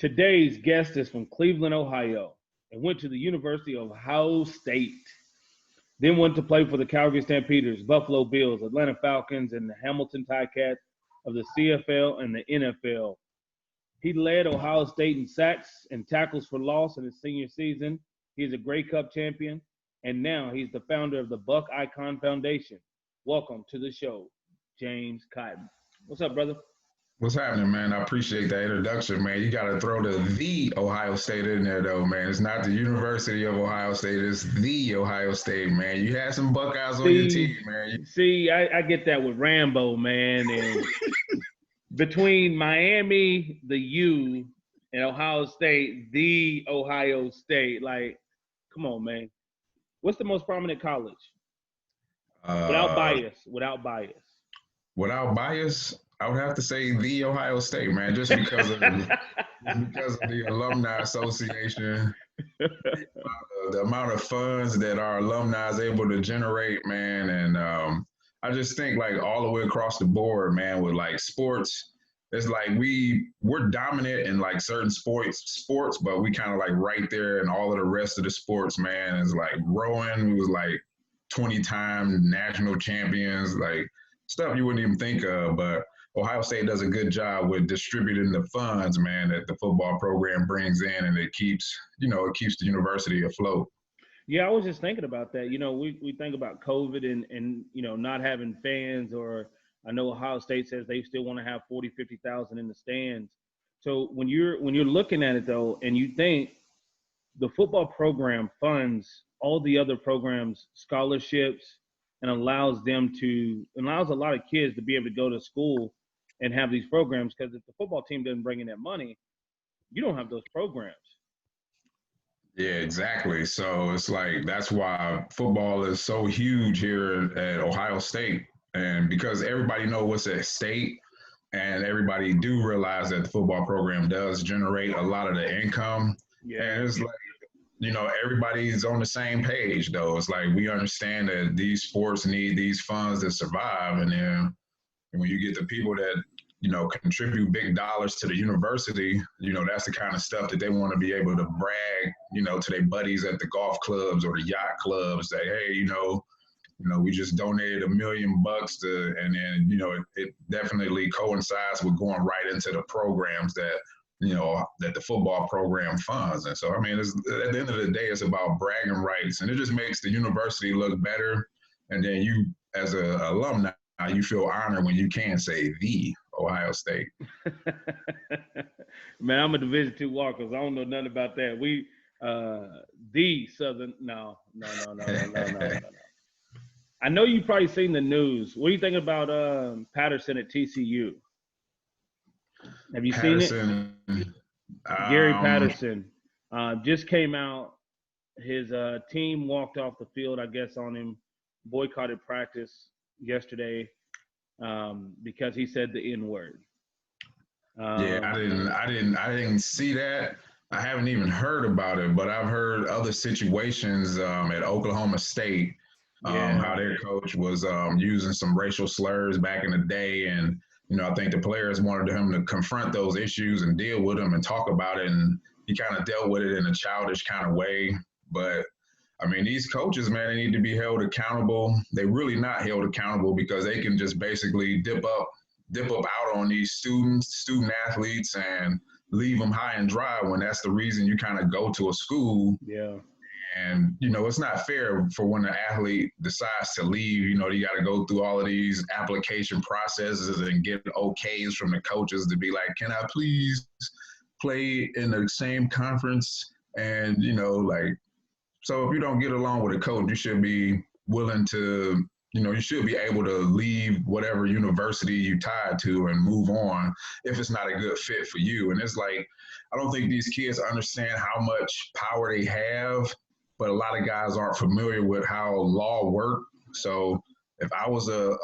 Today's guest is from Cleveland, Ohio, and went to the University of Ohio State. Then went to play for the Calgary Stampeders, Buffalo Bills, Atlanta Falcons, and the Hamilton Ticats of the CFL and the NFL. He led Ohio State in sacks and tackles for loss in his senior season. He's a Grey Cup champion, and now he's the founder of the Buck Icon Foundation. Welcome to the show, James Cotton. What's up, brother? What's happening, man? I appreciate that introduction, man. You got to throw the Ohio State in there, though, man. It's not the University of Ohio State. It's the Ohio State, man. You had some Buckeyes on your team, man. I get that with Rambo, man. And between Miami, the U, and Ohio State, the Ohio State, like, come on, man. What's the most prominent college? Without bias. Without bias, I would have to say the Ohio State, man, just because of the alumni association, the amount of funds that our alumni is able to generate, man, and I just think like all the way across the board, man, with like sports, it's like we're dominant in like certain sports, but we kind of like right there in all of the rest of the sports, man. It's like rowing, we was like 20-time national champions, like stuff you wouldn't even think of, but Ohio State does a good job with distributing the funds, man, that the football program brings in, and it keeps the university afloat. Yeah, I was just thinking about that. You know, we think about COVID and not having fans, or I know Ohio State says they still want to have 40, 50,000 in the stands. So when you're looking at it though, and you think the football program funds all the other programs' scholarships and allows a lot of kids to be able to go to school and have these programs, because if the football team doesn't bring in that money, you don't have those programs. Yeah, exactly. So it's like that's why football is so huge here at Ohio State, and because everybody knows what's at stake, and everybody do realize that the football program does generate a lot of the income. Yeah, and it's like everybody's on the same page, though. It's like we understand that these sports need these funds to survive, and then when you get the people that contribute big dollars to the university, that's the kind of stuff that they want to be able to brag, to their buddies at the golf clubs or the yacht clubs, say, hey, we just donated $1 million to, and then, it definitely coincides with going right into the programs that, that the football program funds. And so, I mean, at the end of the day, it's about bragging rights, and it just makes the university look better. And then you, as an alumni, you feel honored when you can say the Ohio State. Man, I'm a Division II Walker, so I don't know nothing about that. We the Southern no. I know you've probably seen the news. What do you think about Patterson at TCU? Have you seen it? Gary Patterson just came out. His team walked off the field, I guess, on him, boycotted practice yesterday because he said the N-word. Yeah, I didn't see that. I haven't even heard about it, but I've heard other situations at Oklahoma State, how their coach was using some racial slurs back in the day, and I think the players wanted him to confront those issues and deal with them and talk about it, and he kind of dealt with it in a childish kind of way. But I mean, these coaches, man, they need to be held accountable. They're really not held accountable because they can just basically dip up out on these student athletes and leave them high and dry when that's the reason you kind of go to a school. Yeah. And, it's not fair for when an athlete decides to leave, you got to go through all of these application processes and get okays from the coaches to be like, can I please play in the same conference? And, so if you don't get along with a coach, you should be willing to, you should be able to leave whatever university you tied to and move on if it's not a good fit for you. And it's like, I don't think these kids understand how much power they have, but a lot of guys aren't familiar with how law works. So if I was a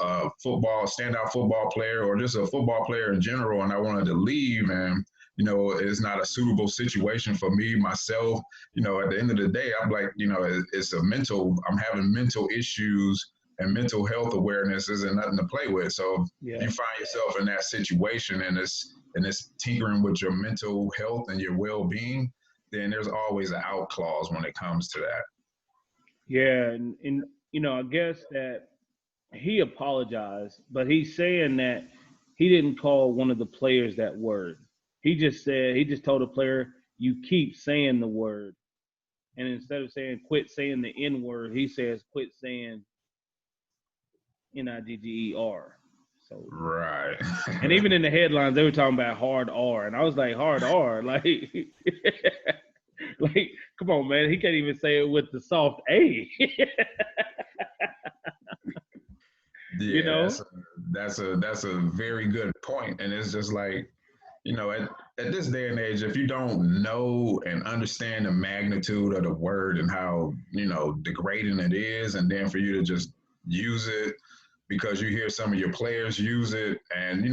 standout football player, or just a football player in general, and I wanted to leave, and it's not a suitable situation for me, myself, at the end of the day, I'm like, I'm having mental issues, and mental health awareness isn't nothing to play with. So you find yourself in that situation, and it's and it's tinkering with your mental health and your well-being, then there's always an out clause when it comes to that. Yeah, and I guess that he apologized, but he's saying that he didn't call one of the players that word. He just told the player, you keep saying the word. And instead of saying quit saying the N word, he says quit saying Nigger. So, Right. and even in the headlines, they were talking about hard R, and I was like, hard R, like, like, come on, man, he can't even say it with the soft A. you Yeah, know? that's a very good point, and it's just like, at this day and age, if you don't know and understand the magnitude of the word and how degrading it is, and then for you to just use it because you hear some of your players use it, and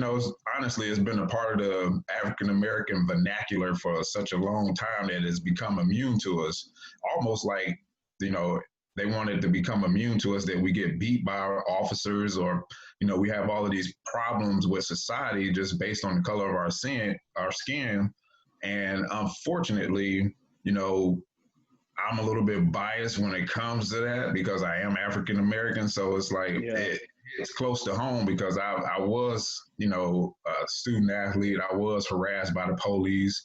honestly, it's been a part of the African American vernacular for such a long time that it's become immune to us, almost like you know they wanted to become immune to us, that we get beat by our officers, or we have all of these problems with society just based on the color of our skin. And unfortunately, I'm a little bit biased when it comes to that because I am African American. So it's like Yeah. it's close to home because I was, a student athlete. I was harassed by the police.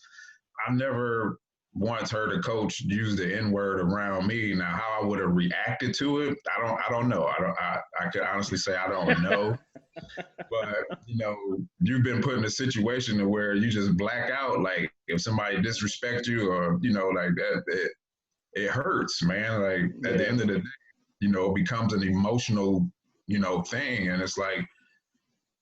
I never once heard a coach use the N word around me. Now, how I would have reacted to it, I don't know. I could honestly say I don't know. But you've been put in a situation to where you just black out. Like if somebody disrespect you, or like that, it hurts, man. Like at the Yeah. end of the day, it becomes an emotional, thing, and it's like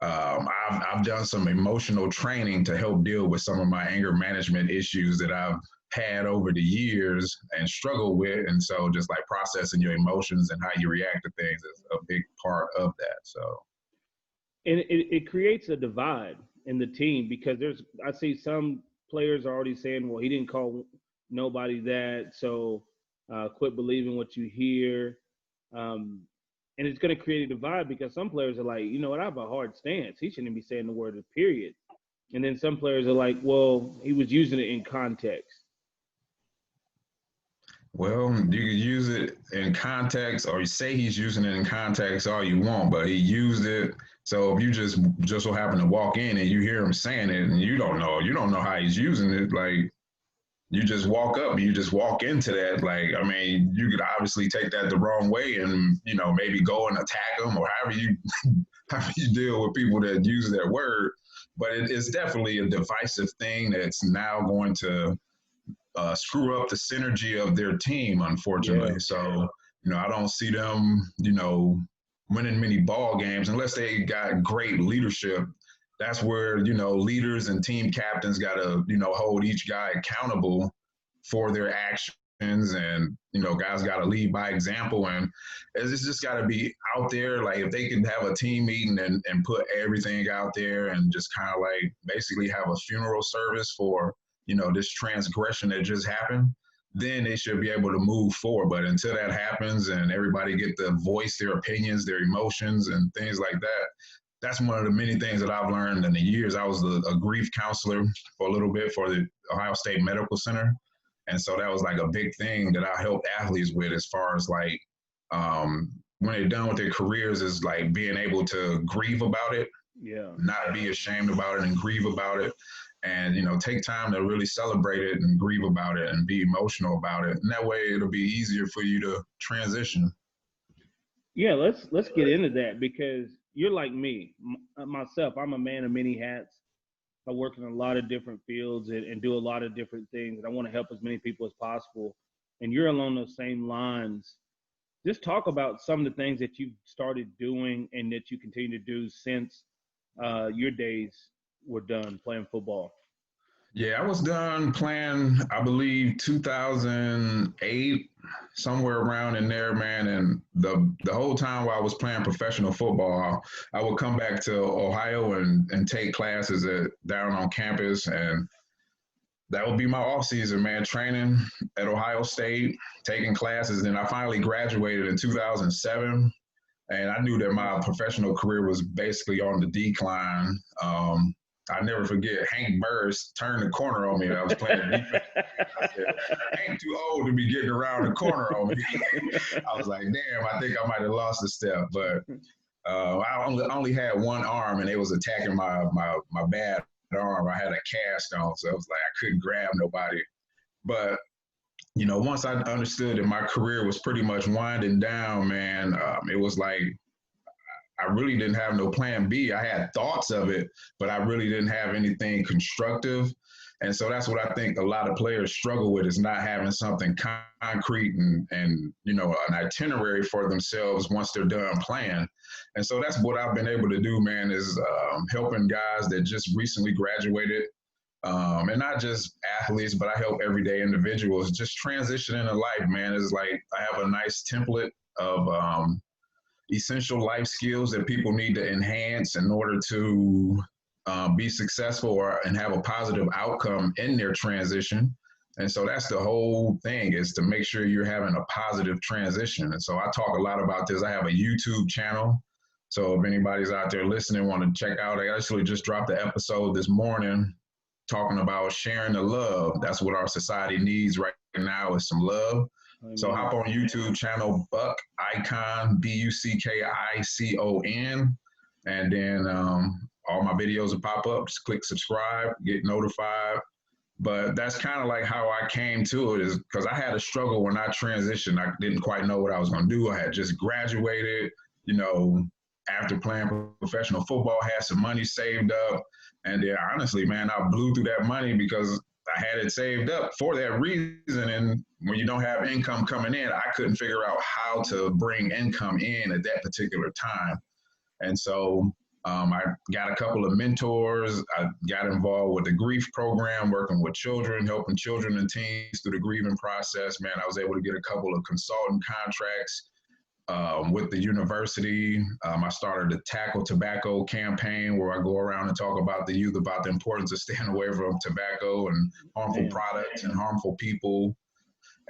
I've done some emotional training to help deal with some of my anger management issues that I've had over the years and struggle with. And so just like processing your emotions and how you react to things is a big part of that. So, And it creates a divide in the team because I see some players are already saying, well, he didn't call nobody that, so quit believing what you hear. Um, and it's going to create a divide because some players are like, you know what, I have a hard stance. He shouldn't be saying the word period. And then some players are like, well, he was using it in context. well, you could use it in context, or you say he's using it in context all you want, but he used it. So if you just so happen to walk in and you hear him saying it, and you don't know how he's using it, like you just walk up, you just walk into that. Like, I mean, you could obviously take that the wrong way, and maybe go and attack them, or however you how you deal with people that use that word. But it's definitely a divisive thing that's now going to screw up the synergy of their team, Yeah. unfortunately. So, I don't see them, winning many ball games unless they got great leadership. That's where, leaders and team captains got to, hold each guy accountable for their actions. And guys got to lead by example, and it's just got to be out there. Like if they can have a team meeting and put everything out there and just kind of like basically have a funeral service for this transgression that just happened, then they should be able to move forward. But until that happens and everybody get to voice their opinions, their emotions, and things like that, that's one of the many things that I've learned in the years. I was a grief counselor for a little bit for the Ohio State Medical Center. And so that was like a big thing that I helped athletes with, as far as like when they're done with their careers, is like being able to grieve about it, Yeah. not be ashamed about it and grieve about it. And, take time to really celebrate it and grieve about it and be emotional about it. And that way it'll be easier for you to transition. Yeah, let's get into that because you're like me, myself. I'm a man of many hats. I work in a lot of different fields and do a lot of different things, and I want to help as many people as possible. And you're along those same lines. Just talk about some of the things that you've started doing and that you continue to do since your days were done playing football. Yeah, I was done playing, I believe, 2008, somewhere around in there, man. And the whole time while I was playing professional football, I would come back to Ohio and take classes down on campus, and that would be my off season, man. Training at Ohio State, taking classes. And I finally graduated in 2007, and I knew that my professional career was basically on the decline. I never forget Hank Burris turned the corner on me. I was playing defense. I said, Hank too old to be getting around the corner on me. I was like, damn, I think I might have lost a step. But I only had one arm, and it was attacking my bad arm. I had a cast on, so it was like I couldn't grab nobody. But once I understood that my career was pretty much winding down, man, it was like I really didn't have no plan B. I had thoughts of it, but I really didn't have anything constructive. And so that's what I think a lot of players struggle with, is not having something concrete and an itinerary for themselves once they're done playing. And so that's what I've been able to do, man, is helping guys that just recently graduated, and not just athletes, but I help everyday individuals just transition into life, man. It's like I have a nice template of essential life skills that people need to enhance in order to be successful and have a positive outcome in their transition. And so that's the whole thing, is to make sure you're having a positive transition. And so I talk a lot about this. I have a YouTube channel. So if anybody's out there listening, want to check out, I actually just dropped the episode this morning talking about sharing the love. That's what our society needs right now, is some love. So hop on YouTube channel, Buck Icon, Buckicon, and then all my videos will pop up. Just click subscribe, get notified. But that's kind of like how I came to it, is because I had a struggle when I transitioned. I didn't quite know what I was going to do. I had just graduated, after playing professional football, had some money saved up. And then honestly, man, I blew through that money because I had it saved up for that reason. And when you don't have income coming in, I couldn't figure out how to bring income in at that particular time. And so I got a couple of mentors. I got involved with the grief program, working with children, helping children and teens through the grieving process. Man, I was able to get a couple of consulting contracts with the university. I started a Tackle Tobacco campaign, where I go around and talk about the youth, about the importance of staying away from tobacco and harmful products and harmful people.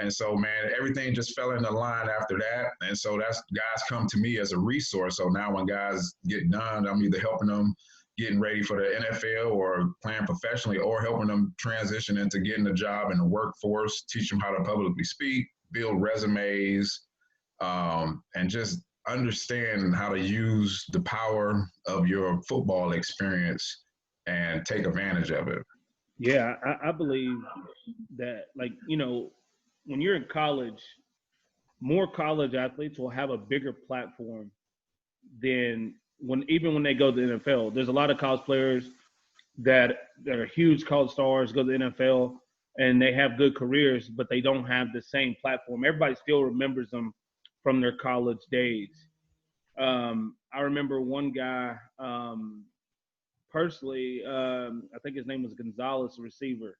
And so, man, everything just fell into line after that. And so that's, guys come to me as a resource. So now when guys get done, I'm either helping them getting ready for the NFL or playing professionally, or helping them transition into getting a job in the workforce, teach them how to publicly speak, build resumes, and just understand how to use the power of your football experience and take advantage of it. Yeah, I believe that, when you're in college, more college athletes will have a bigger platform than when they go to the NFL. There's a lot of college players that are huge college stars, go to the NFL, and they have good careers, but they don't have the same platform. Everybody still remembers them from their college days. I remember one guy personally. I think his name was Gonzalez, the receiver.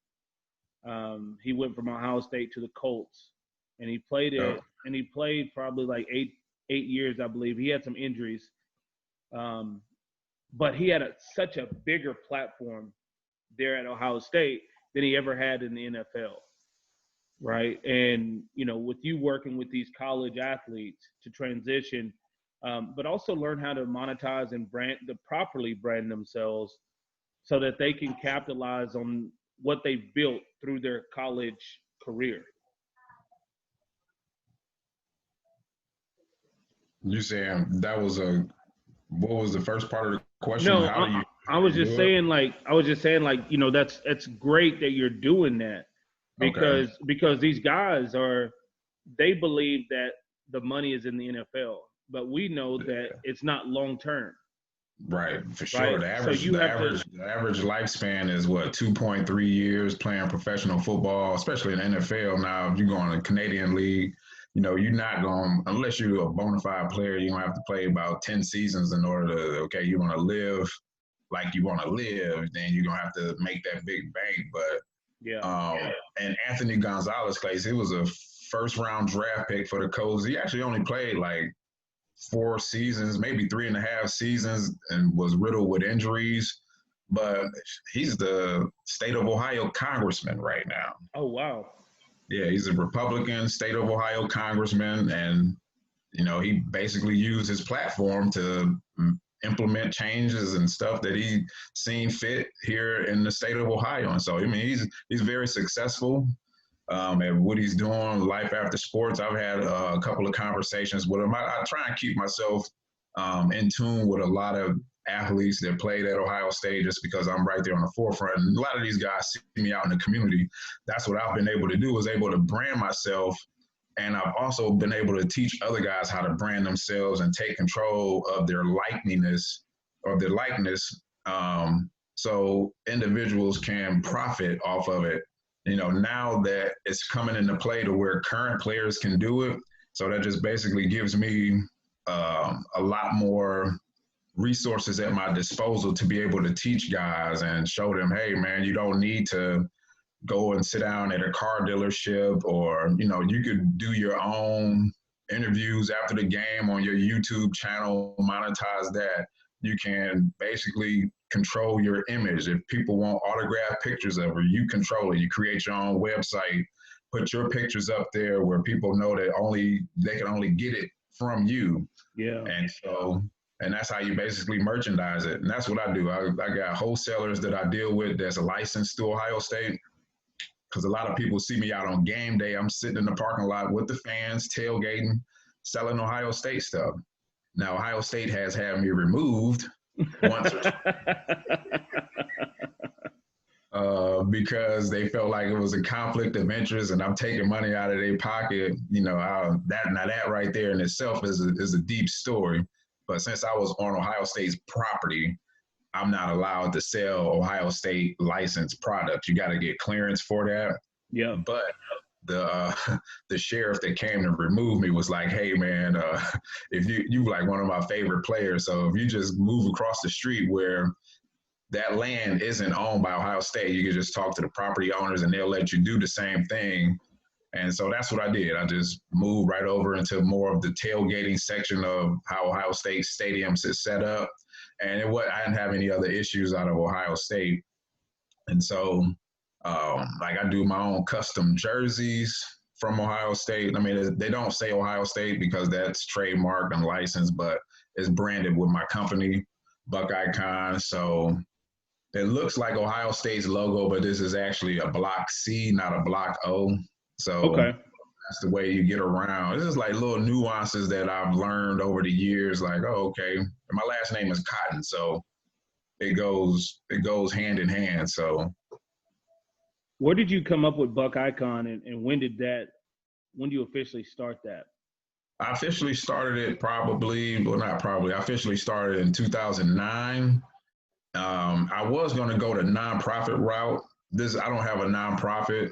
He went from Ohio State to the Colts, and he played it, and he played probably like eight years, I believe. He had some injuries, but he had such a bigger platform there at Ohio State than he ever had in the NFL, right? And with you working with these college athletes to transition, but also learn how to monetize and properly brand themselves, so that they can capitalize on what they've built through their college career. You saying what was the first part of the question? No, I was just saying, that's great that you're doing that, because these guys they believe that the money is in the NFL, but we know that it's not long term. Right, for sure. Right? The average lifespan is what, 2.3 years playing professional football, especially in the NFL. Now, if you go in the Canadian League, you're not going, unless you're a bona fide player, you're going to have to play about 10 seasons in order to, you want to live like you want to live, then you're going to have to make that big bank. But and Anthony Gonzalez case, he was a first round draft pick for the Colts. He actually only played like 4 seasons, maybe 3.5 seasons, and was riddled with injuries. But he's the state of Ohio congressman right now. Oh, wow. Yeah, he's a Republican state of Ohio congressman, and he basically used his platform to implement changes and stuff that he seen fit here in the state of Ohio. And so, I mean, he's very successful at what he's doing, life after sports. I've had a couple of conversations with him. I try and keep myself in tune with a lot of athletes that played at Ohio State just because I'm right there on the forefront. And a lot of these guys see me out in the community. That's what I've been able to do, is able to brand myself. And I've also been able to teach other guys how to brand themselves and take control of their likeness or their likeness, so individuals can profit off of it. Now that it's coming into play to where current players can do it. So that just basically gives me a lot more resources at my disposal to be able to teach guys and show them, hey, man, you don't need to go and sit down at a car dealership, or, you could do your own interviews after the game on your YouTube channel, monetize that. You can basically control your image. If people want autographed pictures of her, you control it. You create your own website, put your pictures up there where people know that they can only get it from you. Yeah. And that's how you basically merchandise it. And that's what I do. I got wholesalers that I deal with that's licensed to Ohio State, because a lot of people see me out on game day. I'm sitting in the parking lot with the fans, tailgating, selling Ohio State stuff. Now, Ohio State has had me removed once or because they felt like it was a conflict of interest and I'm taking money out of their pocket. That right there in itself is a deep story. But since I was on Ohio State's property, I'm not allowed to sell Ohio State licensed products. You got to get clearance for that. Yeah. But the sheriff that came to remove me was like, hey, man, if you like one of my favorite players, so if you just move across the street where that land isn't owned by Ohio State, you can just talk to the property owners and they'll let you do the same thing. And so that's what I did. I just moved right over into more of the tailgating section of how Ohio State stadiums is set up. And I didn't have any other issues out of Ohio State. And so I do my own custom jerseys from Ohio State. I mean, they don't say Ohio State because that's trademarked and licensed, but it's branded with my company, Buckeye Con. So it looks like Ohio State's logo, but this is actually a block C, not a block O. So okay. That's the way you get around. It's just like little nuances that I've learned over the years. Like, oh, okay, my last name is Cotton, so it goes hand in hand. So, where did you come up with Buck Icon, and when do you officially start that? I officially started it I officially started in 2009. I was going to go the nonprofit route. I don't have a nonprofit.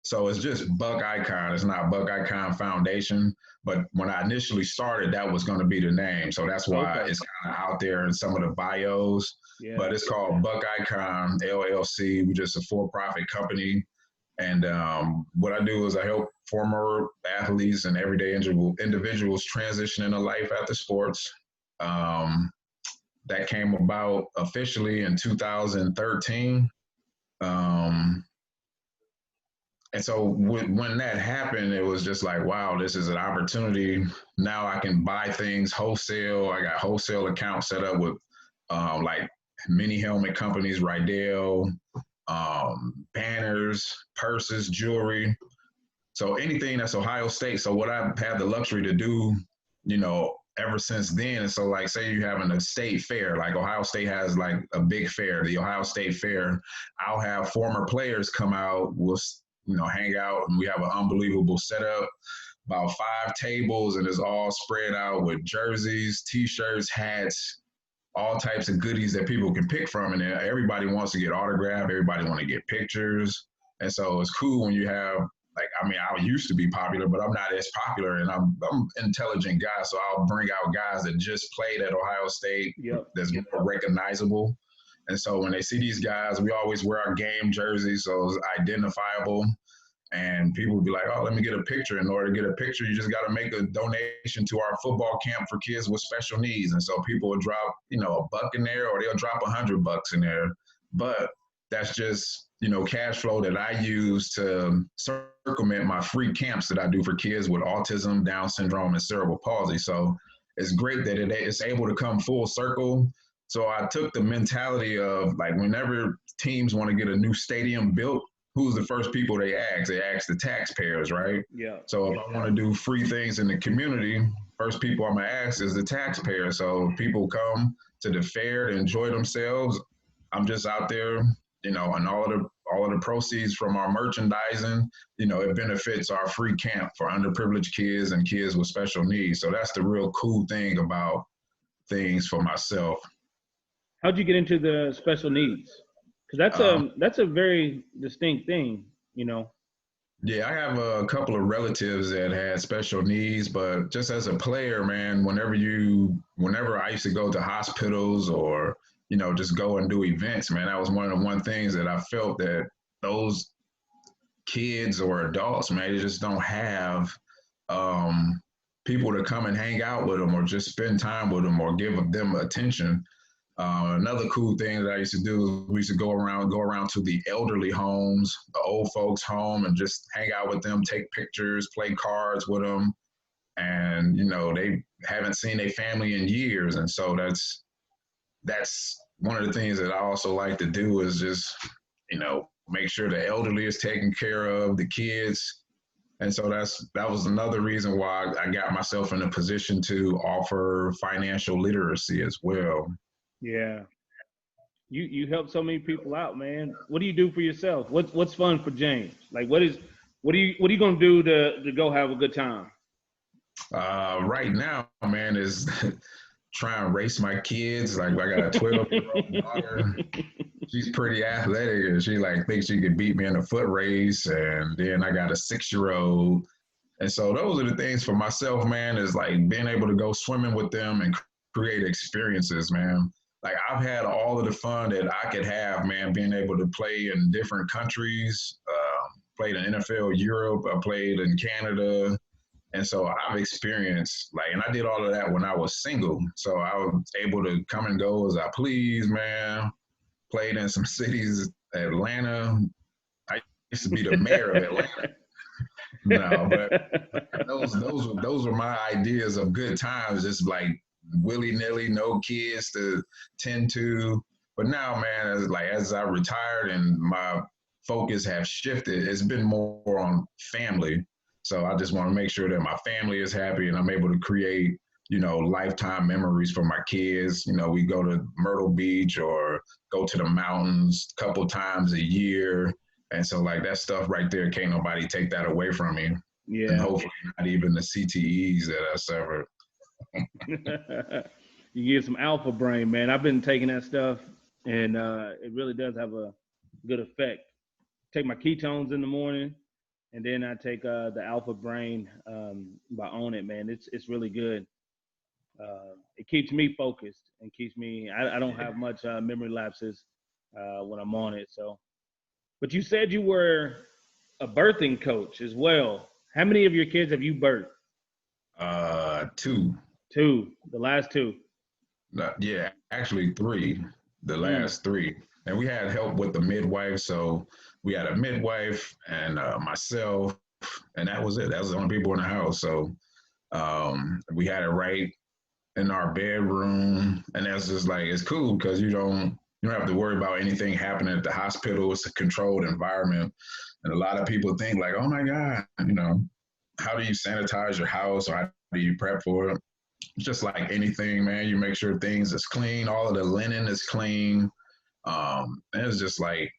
So it's just Buck Icon. It's not Buck Icon Foundation. But when I initially started, that was going to be the name. So that's why it's kind of out there in some of the bios. Yeah. But it's called Buck Icon LLC. We're just a for-profit company. And what I do is I help former athletes and everyday individuals transition into life after sports. That came about officially in 2013. And so when that happened, it was just like, wow, this is an opportunity. Now I can buy things wholesale. I got wholesale accounts set up with like mini helmet companies, Rydell, banners, purses, jewelry. So anything that's Ohio State. So what I've had the luxury to do, ever since then. So like, say you're having a state fair, like Ohio State has like a big fair, the Ohio State Fair. I'll have former players come out, we'll hang out, and we have an unbelievable setup, about 5 tables, and it's all spread out with jerseys, T-shirts, hats, all types of goodies that people can pick from. And everybody wants to get autographed. Everybody want to get pictures. And so it's cool when you have, I used to be popular, but I'm not as popular, and I'm an intelligent guy. So I'll bring out guys that just played at Ohio State that's more recognizable. And so when they see these guys, we always wear our game jerseys, so it's identifiable. And people would be like, oh, let me get a picture. In order to get a picture, you just got to make a donation to our football camp for kids with special needs. And so people would drop, $1 in there, or they'll drop $100 in there. But that's just, cash flow that I use to circumvent my free camps that I do for kids with autism, Down syndrome, and cerebral palsy. So it's great that it's able to come full circle. So I took the mentality of like whenever teams want to get a new stadium built, who's the first people they ask? They ask the taxpayers, right? Yeah. So if I want to do free things in the community, first people I'm gonna ask is the taxpayer. So people come to the fair to enjoy themselves. I'm just out there, and all of the proceeds from our merchandising, it benefits our free camp for underprivileged kids and kids with special needs. So that's the real cool thing about things for myself. How'd you get into the special needs? Because that's a very distinct thing, you know. Yeah, I have a couple of relatives that had special needs, but just as a player, man, whenever I used to go to hospitals or, just go and do events, man, that was one things that I felt that those kids or adults, man, they just don't have um, people to come and hang out with them or just spend time with them or give them attention. Another cool thing that I used to do is we used to go around to the elderly homes, the old folks' home, and just hang out with them, take pictures, play cards with them, and they haven't seen their family in years, and so that's one of the things that I also like to do is just make sure the elderly is taken care of, the kids, and so that was another reason why I got myself in a position to offer financial literacy as well. Yeah. You help so many people out, man. What do you do for yourself? What's fun for James? Like what are you gonna do to go have a good time? Right now, man, is trying to race my kids. Like I got a 12-year-old daughter. She's pretty athletic, and she like thinks she could beat me in a foot race. And then I got a 6-year-old, and so those are the things for myself, man. Is like being able to go swimming with them and create experiences, man. Like I've had all of the fun that I could have, man. Being able to play in different countries, played in NFL Europe, I played in Canada, and so I've experienced and I did all of that when I was single. So I was able to come and go as I please, man. Played in some cities, Atlanta. I used to be the mayor of Atlanta. No, but those were my ideas of good times, just like willy nilly, no kids to tend to. But now, man, as I retired and my focus have shifted, it's been more on family. So I just want to make sure that my family is happy and I'm able to create, lifetime memories for my kids. We go to Myrtle Beach or go to the mountains a couple times a year. And so that stuff right there, can't nobody take that away from me. And Yeah. hopefully not even the CTEs that I suffered. You get some alpha brain, man. I've been taking that stuff, and it really does have a good effect. Take my ketones in the morning, and then I take the alpha brain by Own It, man. It's really good. It keeps me focused and keeps me. I don't have much memory lapses when I'm on it. So, but you said you were a birthing coach as well. How many of your kids have you birthed? Two. Two. The last two. Yeah, actually three. The last three, and we had help with the midwife. So we had a midwife and myself, and that was it. That was the only people in the house. So we had it right in our bedroom, and that's just it's cool because you don't have to worry about anything happening at the hospital. It's a controlled environment, and a lot of people think oh my God, how do you sanitize your house or how do you prep for it? Just like anything, man, you make sure things is clean. All of the linen is clean. And it's just a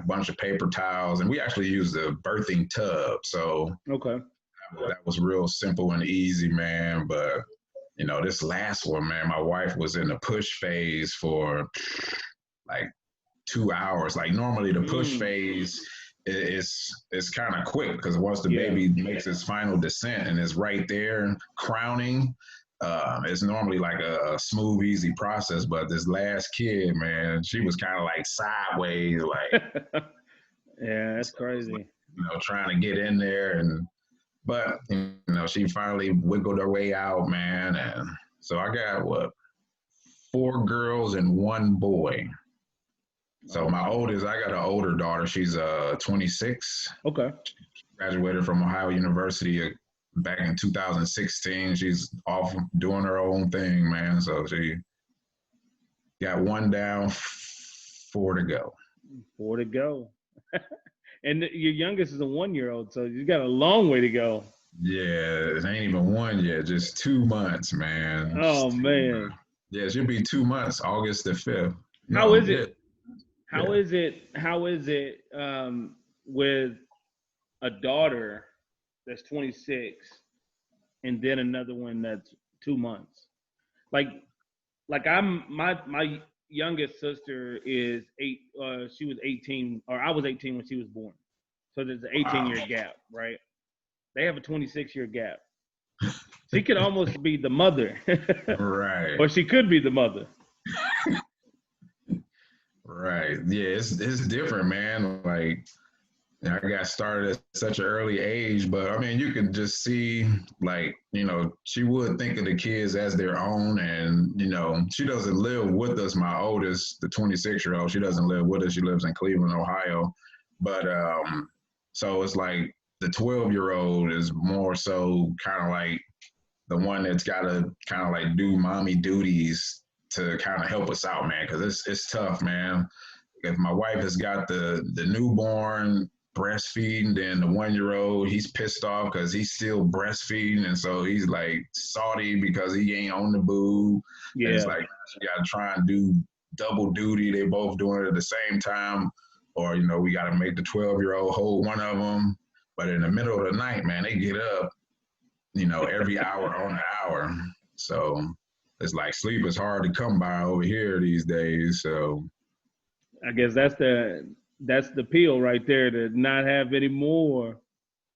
bunch of paper towels, and we actually use the birthing tub. So Okay. that was real simple and easy, man. But this last one, man, my wife was in the push phase for like 2 hours. Like normally the push phase is kind of quick because once the baby makes its final descent and is right there crowning, it's normally like a smooth, easy process. But this last kid, man, she was kind of sideways, Yeah, that's crazy. trying to get in there, but she finally wiggled her way out, man. And so I got 4 girls and 1 boy. So my oldest, I got an older daughter. She's 26. Okay. Graduated from Ohio University back in 2016. She's off doing her own thing, man. So she got one down, four to go. Four to go. And your youngest is a 1-year-old, so you got a long way to go. Yeah, it ain't even one yet, just 2 months, man. Oh Just 2 months. man. Yeah, it should be 2 months, August the 5th. How No, is yeah, it? How yeah. is it? How is it with a daughter that's 26 and then another one that's 2 months? Like I'm my youngest sister is eight. She was 18, or I was 18 when she was born. So there's an 18-year Wow. gap, right? They have a 26-year gap. She could almost be the mother, Right. or she could be the mother. Right. Yeah, it's different, man. Like I got started at such an early age, but I mean, you can just see, like, she would think of the kids as their own, and she doesn't live with us. My oldest, the 26-year-old, she doesn't live with us. She lives in Cleveland, Ohio, but so it's like the 12-year-old is more so kind of like the one that's got to kind of like do mommy duties to kind of help us out, man, because it's tough, man. If my wife has got the newborn breastfeeding, then the 1-year-old, he's pissed off because he's still breastfeeding, and so he's like salty because he ain't on the boob, and it's Yeah, like you got to try and do double duty. They both doing it at the same time, or we got to make the 12-year-old hold one of them. But in the middle of the night, man, they get up, every hour on the hour. So it's like sleep is hard to come by over here these days. So I guess that's the appeal right there, to not have any more.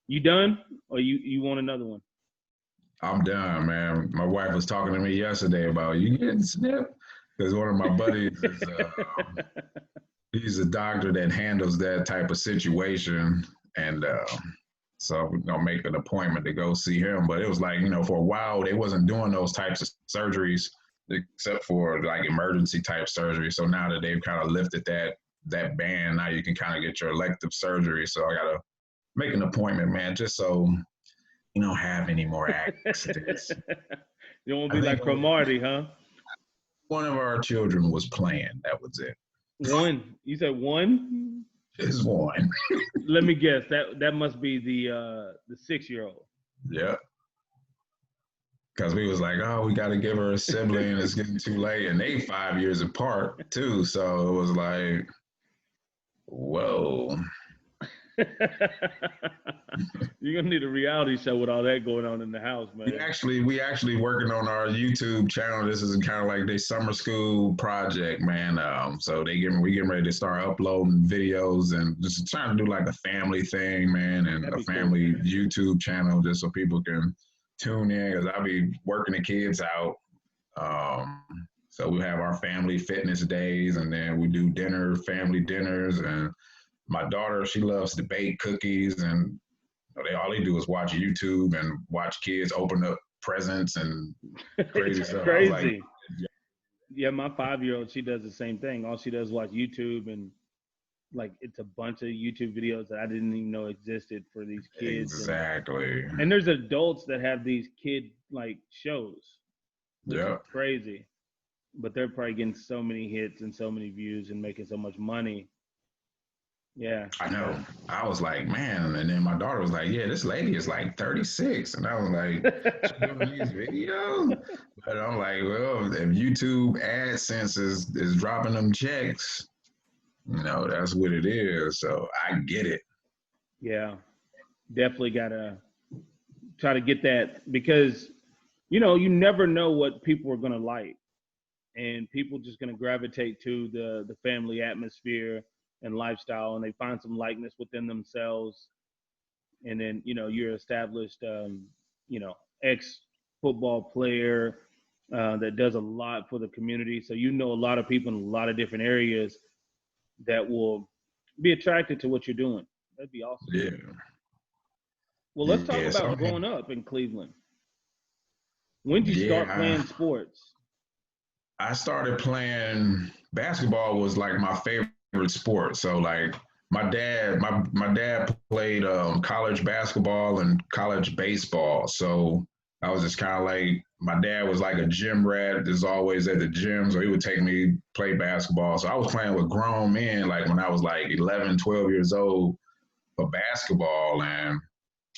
You done, or you want another one? I'm done, man. My wife was talking to me yesterday about you getting snipped because one of my buddies is he's a doctor that handles that type of situation, and so we're gonna make an appointment to go see him. But it was like for a while they wasn't doing those types of surgeries except for like emergency type surgery. So now that they've kind of lifted that ban, now you can kind of get your elective surgery. So I gotta make an appointment, man, just so you don't have any more accidents. You don't want to I be think like Cromartie, huh? one of our children was playing. That was it. One. You said one? Just one. Let me guess. That must be the 6-year-old. Yeah. Because we was like, oh, we got to give her a sibling. It's getting too late. And they 5 years apart, too. So it was like, whoa. You're gonna need a reality show with all that going on in the house, We man. actually, we actually working on our YouTube channel. This is kind of like their summer school project, man. So we getting ready to start uploading videos and just trying to do like a family thing, man, and That'd a be cool. family YouTube channel just so people can tune in because I'll be working the kids out. Um, so we have our family fitness days, and then we do family dinners, and my daughter, she loves to bake cookies, and all they do is watch YouTube and watch kids open up presents and crazy It's stuff. I was like, crazy. Yeah, my 5-year-old, she does the same thing. All she does is watch YouTube, and like it's a bunch of YouTube videos that I didn't even know existed for these kids. and exactly. and there's adults that have these kid like shows, which is Yeah, crazy. But they're probably getting so many hits and so many views and making so much money. Yeah. I know. I was like, man. And then my daughter was like, yeah, this lady is like 36. And I was like, she doing these videos? But I'm like, well, if YouTube AdSense is dropping them checks, that's what it is. So I get it. Yeah. Definitely gotta try to get that, because you never know what people are gonna like, and people just gonna gravitate to the family atmosphere and lifestyle, and they find some likeness within themselves, and then you're established, you know ex football player, that does a lot for the community, so a lot of people in a lot of different areas that will be attracted to what you're doing. That'd be awesome. Yeah. Well, let's talk Yeah. So about I mean, growing up in Cleveland. When did you start yeah, playing sports? I started playing basketball was like my favorite sport. So like my dad played college basketball and college baseball. So I was just kind of like, my dad was like a gym rat, is always at the gym. So he would take me play basketball. So I was playing with grown men like when I was like 11, 12 years old for basketball. And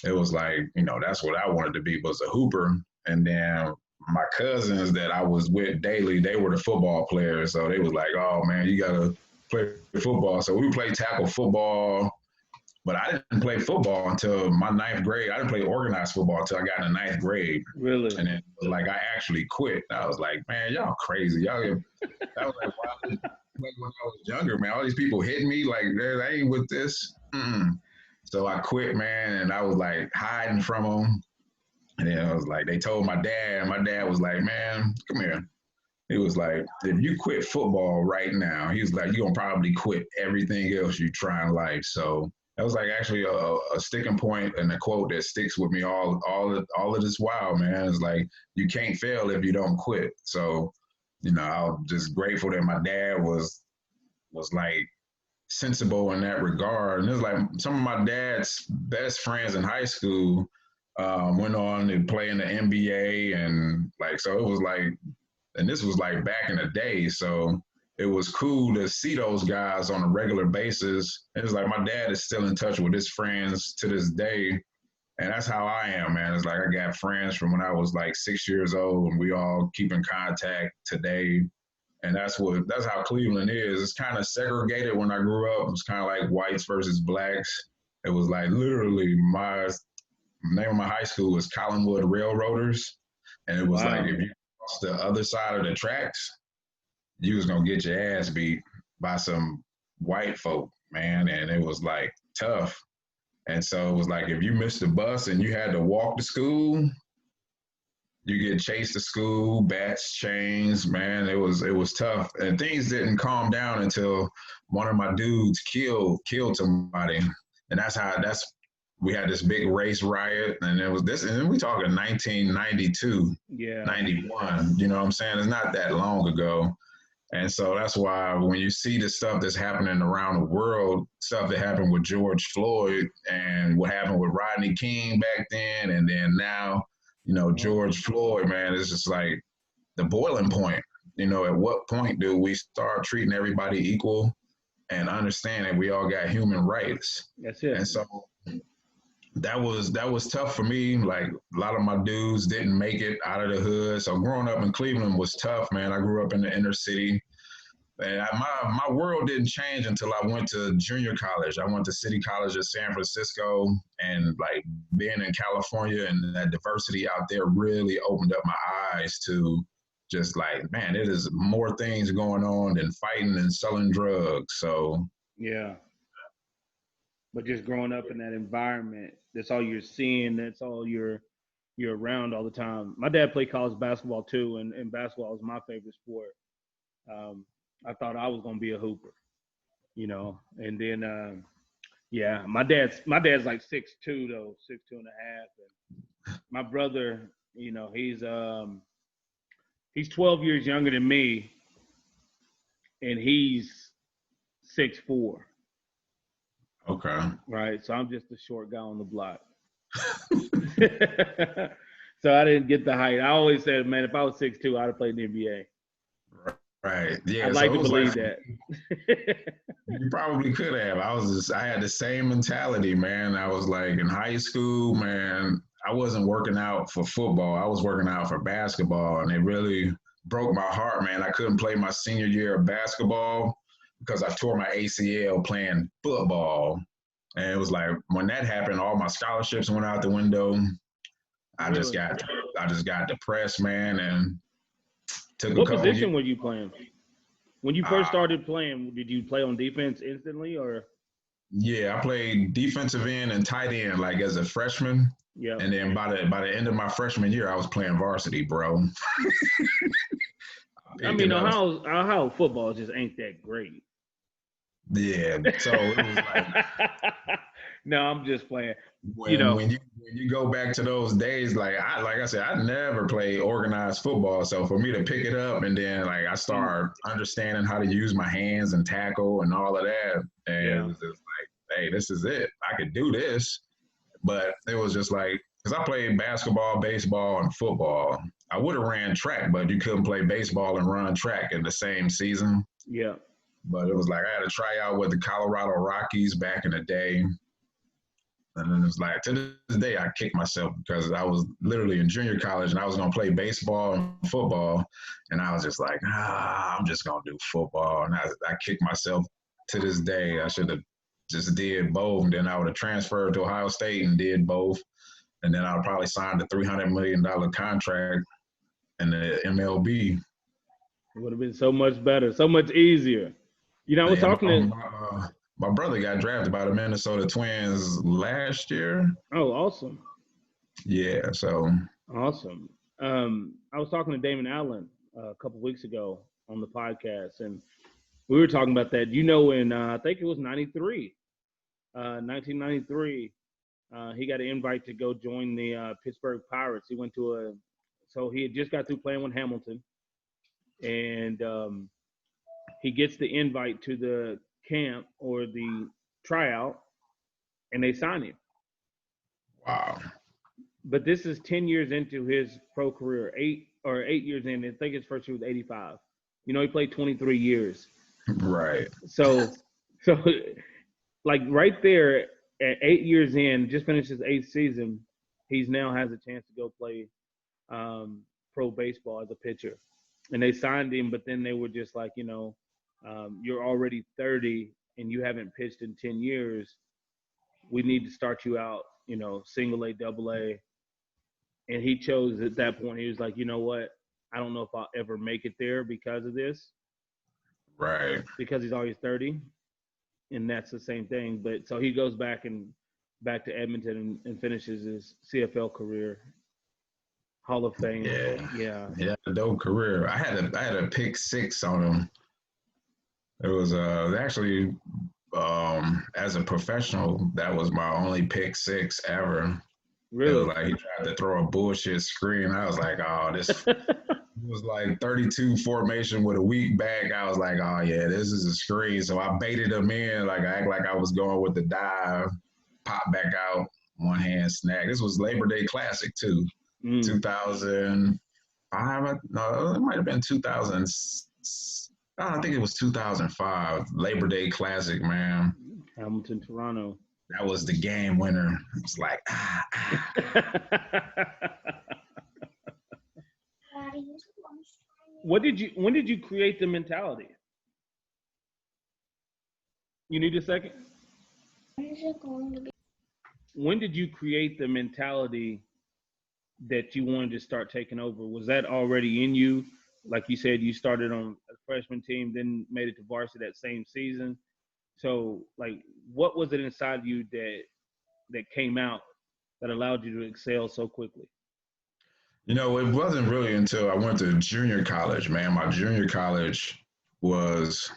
it was like, that's what I wanted to be, was a hooper. And then my cousins that I was with daily, they were the football players. So they was like, oh man, you gotta play football. So we played tackle football, but I didn't play football until my ninth grade. I didn't play organized football until I got in the ninth grade. Really? And then like I actually quit. I was like, man, y'all crazy. Y'all that was like, wow, like when I was younger, man. All these people hitting me like they ain't with this. Mm-mm. So I quit, man, and I was like hiding from them. And then I was like, they told my dad, and my dad was like, man, come here. He was like, if you quit football right now, he was like, you're gonna probably quit everything else you try in life. So that was like actually a sticking point and a quote that sticks with me all of this while, man. It's like you can't fail if you don't quit. So, I'm just grateful that my dad was like sensible in that regard. And it was like some of my dad's best friends in high school went on to play in the NBA, and like so it was like, and this was like back in the day, so it was cool to see those guys on a regular basis. It was like my dad is still in touch with his friends to this day, and that's how I am, man. It's like I got friends from when I was like 6 years old, and we all keep in contact today. And that's how Cleveland is. It's kind of segregated. When I grew up, it was kind of like whites versus blacks. It was like literally my name of my high school was Collinwood Railroaders, and it was like Wow. if you crossed the other side of the tracks, you was gonna get your ass beat by some white folk, man. And it was like tough. And so it was like if you missed the bus and you had to walk to school, you get chased to school, bats, chains, man. It was tough, and things didn't calm down until one of my dudes killed somebody, and that's we had this big race riot, and it was this, and we talking 1992, Yeah. 91. You know what I'm saying? It's not that long ago. And so that's why when you see the stuff that's happening around the world, stuff that happened with George Floyd and what happened with Rodney King back then, and then now, George Floyd, man, it's just like the boiling point. At what point do we start treating everybody equal and understand that we all got human rights? That's it. And so that was tough for me. Like a lot of my dudes didn't make it out of the hood. So growing up in Cleveland was tough, man. I grew up in the inner city. And my world didn't change until I went to junior college. I went to City College of San Francisco, and like being in California and that diversity out there really opened up my eyes to just like, man, it is more things going on than fighting and selling drugs. So Yeah. But just growing up in that environment, that's all you're seeing. That's all you're around all the time. My dad played college basketball too, and basketball was my favorite sport. Um, I thought I was gonna be a hooper, and then yeah, my dad's like 6'2" though, 6'2" and a half, and my brother, he's 12 years younger than me, and he's 6'4". okay. Right, so I'm just a short guy on the block. So I didn't get the height. I always said, man, if I was 6'2", I'd have played in the NBA. Right. Yeah. I'd So like it to was like believe that. you probably could have. I had the same mentality, man. I was like in high school, man, I wasn't working out for football. I was working out for basketball, and it really broke my heart, man. I couldn't play my senior year of basketball because I tore my ACL playing football. And it was like when that happened, all my scholarships went out the window. I just Really? got I just got depressed, man, and took a What couple years. position were you playing? When you first Uh, started playing, did you play on defense instantly, or? Yeah, I played defensive end and tight end like as a freshman, Yeah. and then by the end of my freshman year, I was playing varsity, bro. I Picking mean, up, Ohio football just ain't that great. yeah. So it was like No, I'm just playing. You when know, when you go back to those days, like I said, I never played organized football. So for me to pick it up and then like I and start understanding how to use my hands and tackle and all of that, and it yeah, was just hey, this is it. I could do this. But it was just like, because I played basketball, baseball, and football. I would have ran track, but you couldn't play baseball and run track in the same season. Yeah. But it was like I had to try out with the Colorado Rockies back in the day. And then it's like, to this day, I kick myself because I was literally in junior college and I was going to play baseball and football. And I was just like, I'm just going to do football. And I kick myself to this day. I should have just did both. And then I would have transferred to Ohio State and did both. And then I would probably signed a $300 million contract in the MLB. It would have been so much better, so much easier. You know, I was talking to my brother got drafted by the Minnesota Twins last year. Oh, awesome. Yeah, so Awesome. I was talking to Damon Allen a couple weeks ago on the podcast, and we were talking about that. You know, in I think it was 1993, he got an invite to go join the Pittsburgh Pirates. He went to so he had just got through playing with Hamilton, and he gets the invite to the camp or the tryout, and they sign him. Wow. But this is 10 years into his pro career, 8 years in. I think his first year was 85. You know, he played 23 years. Right. So like right there at 8 years in, just finished his 8th season, he's now has a chance to go play pro baseball as a pitcher. And they signed him, but then they were just like, you know, you're already 30 and you haven't pitched in 10 years. We need to start you out, you know, single A, double A. And he chose at that point, he was like, you know what? I don't know if I'll ever make it there because of this. Right. Because he's always 30. And that's the same thing. But so he goes back to Edmonton and finishes his CFL career. Hall of Fame. Yeah. He had a dope career. I had a pick 6 on him. It was actually as a professional, that was my only pick 6 ever. Really? It was like he tried to throw a bullshit screen. I was like, oh, this was like 32 formation with a weak back. I was like, oh yeah, this is a screen. So I baited him in, like I act like I was going with the dive, pop back out, one hand snag. This was Labor Day Classic too. 2005. No, it might have been 2000. I think it was 2005. Labor Day Classic, man. Hamilton, Toronto. That was the game winner. It's like, When did you create the mentality? You need a second? When is it going to be? When did you create the mentality that you wanted to start taking over? Was that already in you? Like you said, you started on a freshman team, then made it to varsity that same season. So, like, what was it inside you that came out that allowed you to excel so quickly? You know, it wasn't really until I went to junior college, man. My junior college was,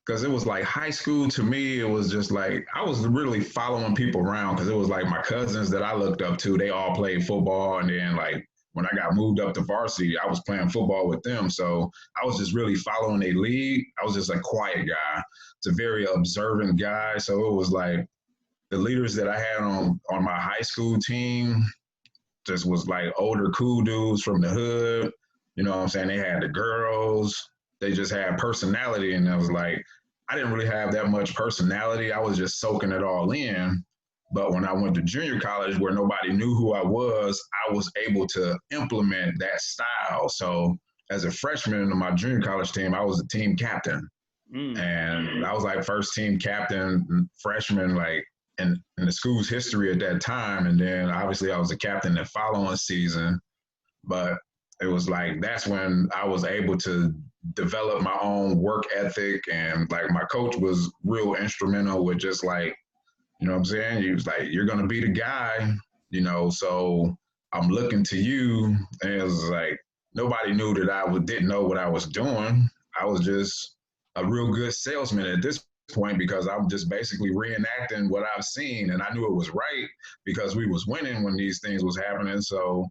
because it was like high school to me, it was just like, I was really following people around because it was like my cousins that I looked up to, they all played football. And then like when I got moved up to varsity, I was playing football with them. So I was just really following a lead. I was just a quiet guy. It's a very observant guy. So it was like the leaders that I had on my high school team just was like older, cool dudes from the hood. You know what I'm saying? They had the girls. They just had personality. And I was like, I didn't really have that much personality. I was just soaking it all in. But when I went to junior college where nobody knew who I was able to implement that style. So as a freshman on my junior college team, I was the team captain. And I was like first team captain, freshman, like in the school's history at that time. And then obviously I was a captain the following season. But it was like, that's when I was able to develop my own work ethic. And like my coach was real instrumental with just like, you know what I'm saying? He was like, you're going to be the guy, you know, so I'm looking to you. And it was like, nobody knew that didn't know what I was doing. I was just a real good salesman at this point because I'm just basically reenacting what I've seen. And I knew it was right because we was winning when these things was happening. So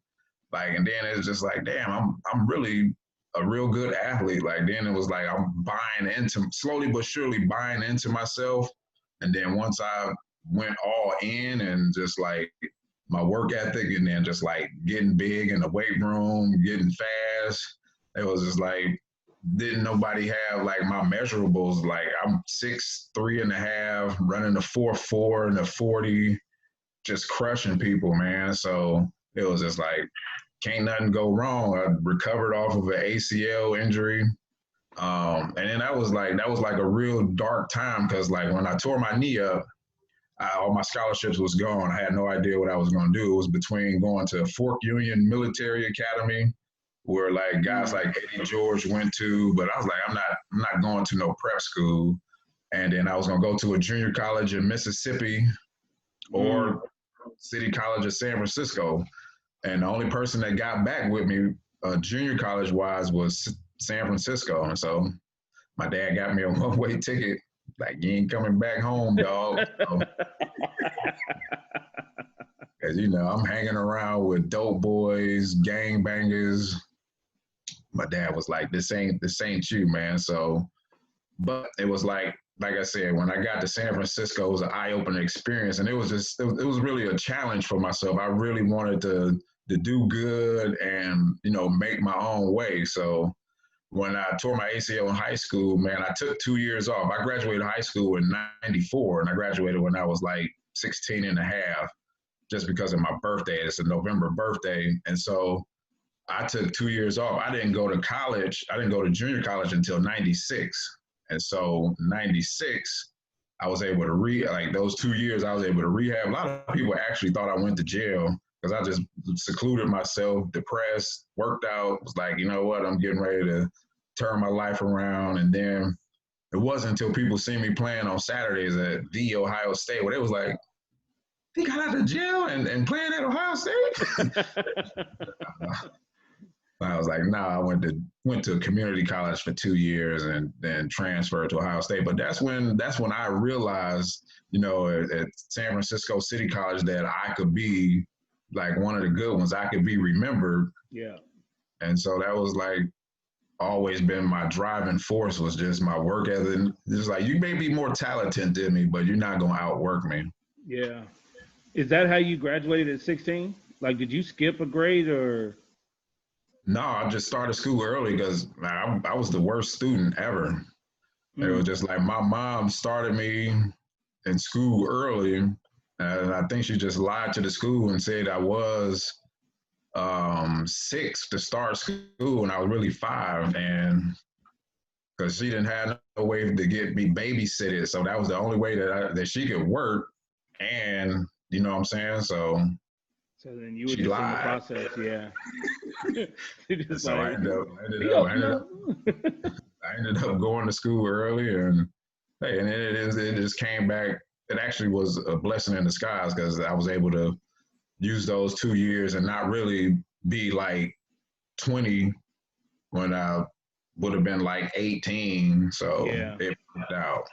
like, and then it's just like, damn, I'm really a real good athlete. Like then it was like, I'm slowly but surely buying into myself. And then once I went all in and just like my work ethic and then just like getting big in the weight room, getting fast. It was just like, didn't nobody have like my measurables. Like I'm 6'3.5", running the 4.4 and the 40, just crushing people, man. So it was just like, can't nothing go wrong. I recovered off of an ACL injury. And then that was like a real dark time because like when I tore my knee up, all my scholarships was gone. I had no idea what I was going to do. It was between going to Fork Union Military Academy, where like guys like Eddie George went to, but I was like, I'm not going to no prep school. And then I was going to go to a junior college in Mississippi or City College of San Francisco. And the only person that got back with me, junior college wise, was San Francisco. And so my dad got me a one-way ticket. Like, you ain't coming back home, dog. Because, you know, I'm hanging around with dope boys, gang bangers. My dad was like, this ain't you, man. So, but it was like I said, when I got to San Francisco, it was an eye-opening experience. And it was really a challenge for myself. I really wanted to do good and, you know, make my own way. So when I tore my ACL in high school, man, I took 2 years off. I graduated high school in 94, and I graduated when I was like 16 and a half, just because of my birthday. It's a November birthday. And so I took 2 years off. I didn't go to college. I didn't go to junior college until 96. And so 96, I was able to like those 2 years, I was able to rehab. A lot of people actually thought I went to jail because I just secluded myself, depressed, worked out, was like, you know what, I'm getting ready to turn my life around. And then it wasn't until people see me playing on Saturdays at the Ohio State where they was like, he got out of jail and playing at Ohio State? I was like, no, I went to community college for 2 years and then transferred to Ohio State. But that's when I realized, you know, at San Francisco City College that I could be like one of the good ones. I could be remembered. Yeah. And so that was like always been my driving force, was just my work ethic. It's like, you may be more talented than me, but you're not going to outwork me. Yeah. Is that how you graduated at 16? Like, did you skip a grade or? No, I just started school early because I was the worst student ever. It was just like my mom started me in school early, and I think she just lied to the school and said I was 6 to start school, and I was really 5, and because she didn't have no way to get me babysitted, so that was the only way that she could work, and you know what I'm saying, so then you were just lied. In the process, yeah. So like, I ended up going to school early, and hey, and it just came back. It actually was a blessing in disguise because I was able to use those 2 years and not really be like 20 when I would have been like 18. So it worked out.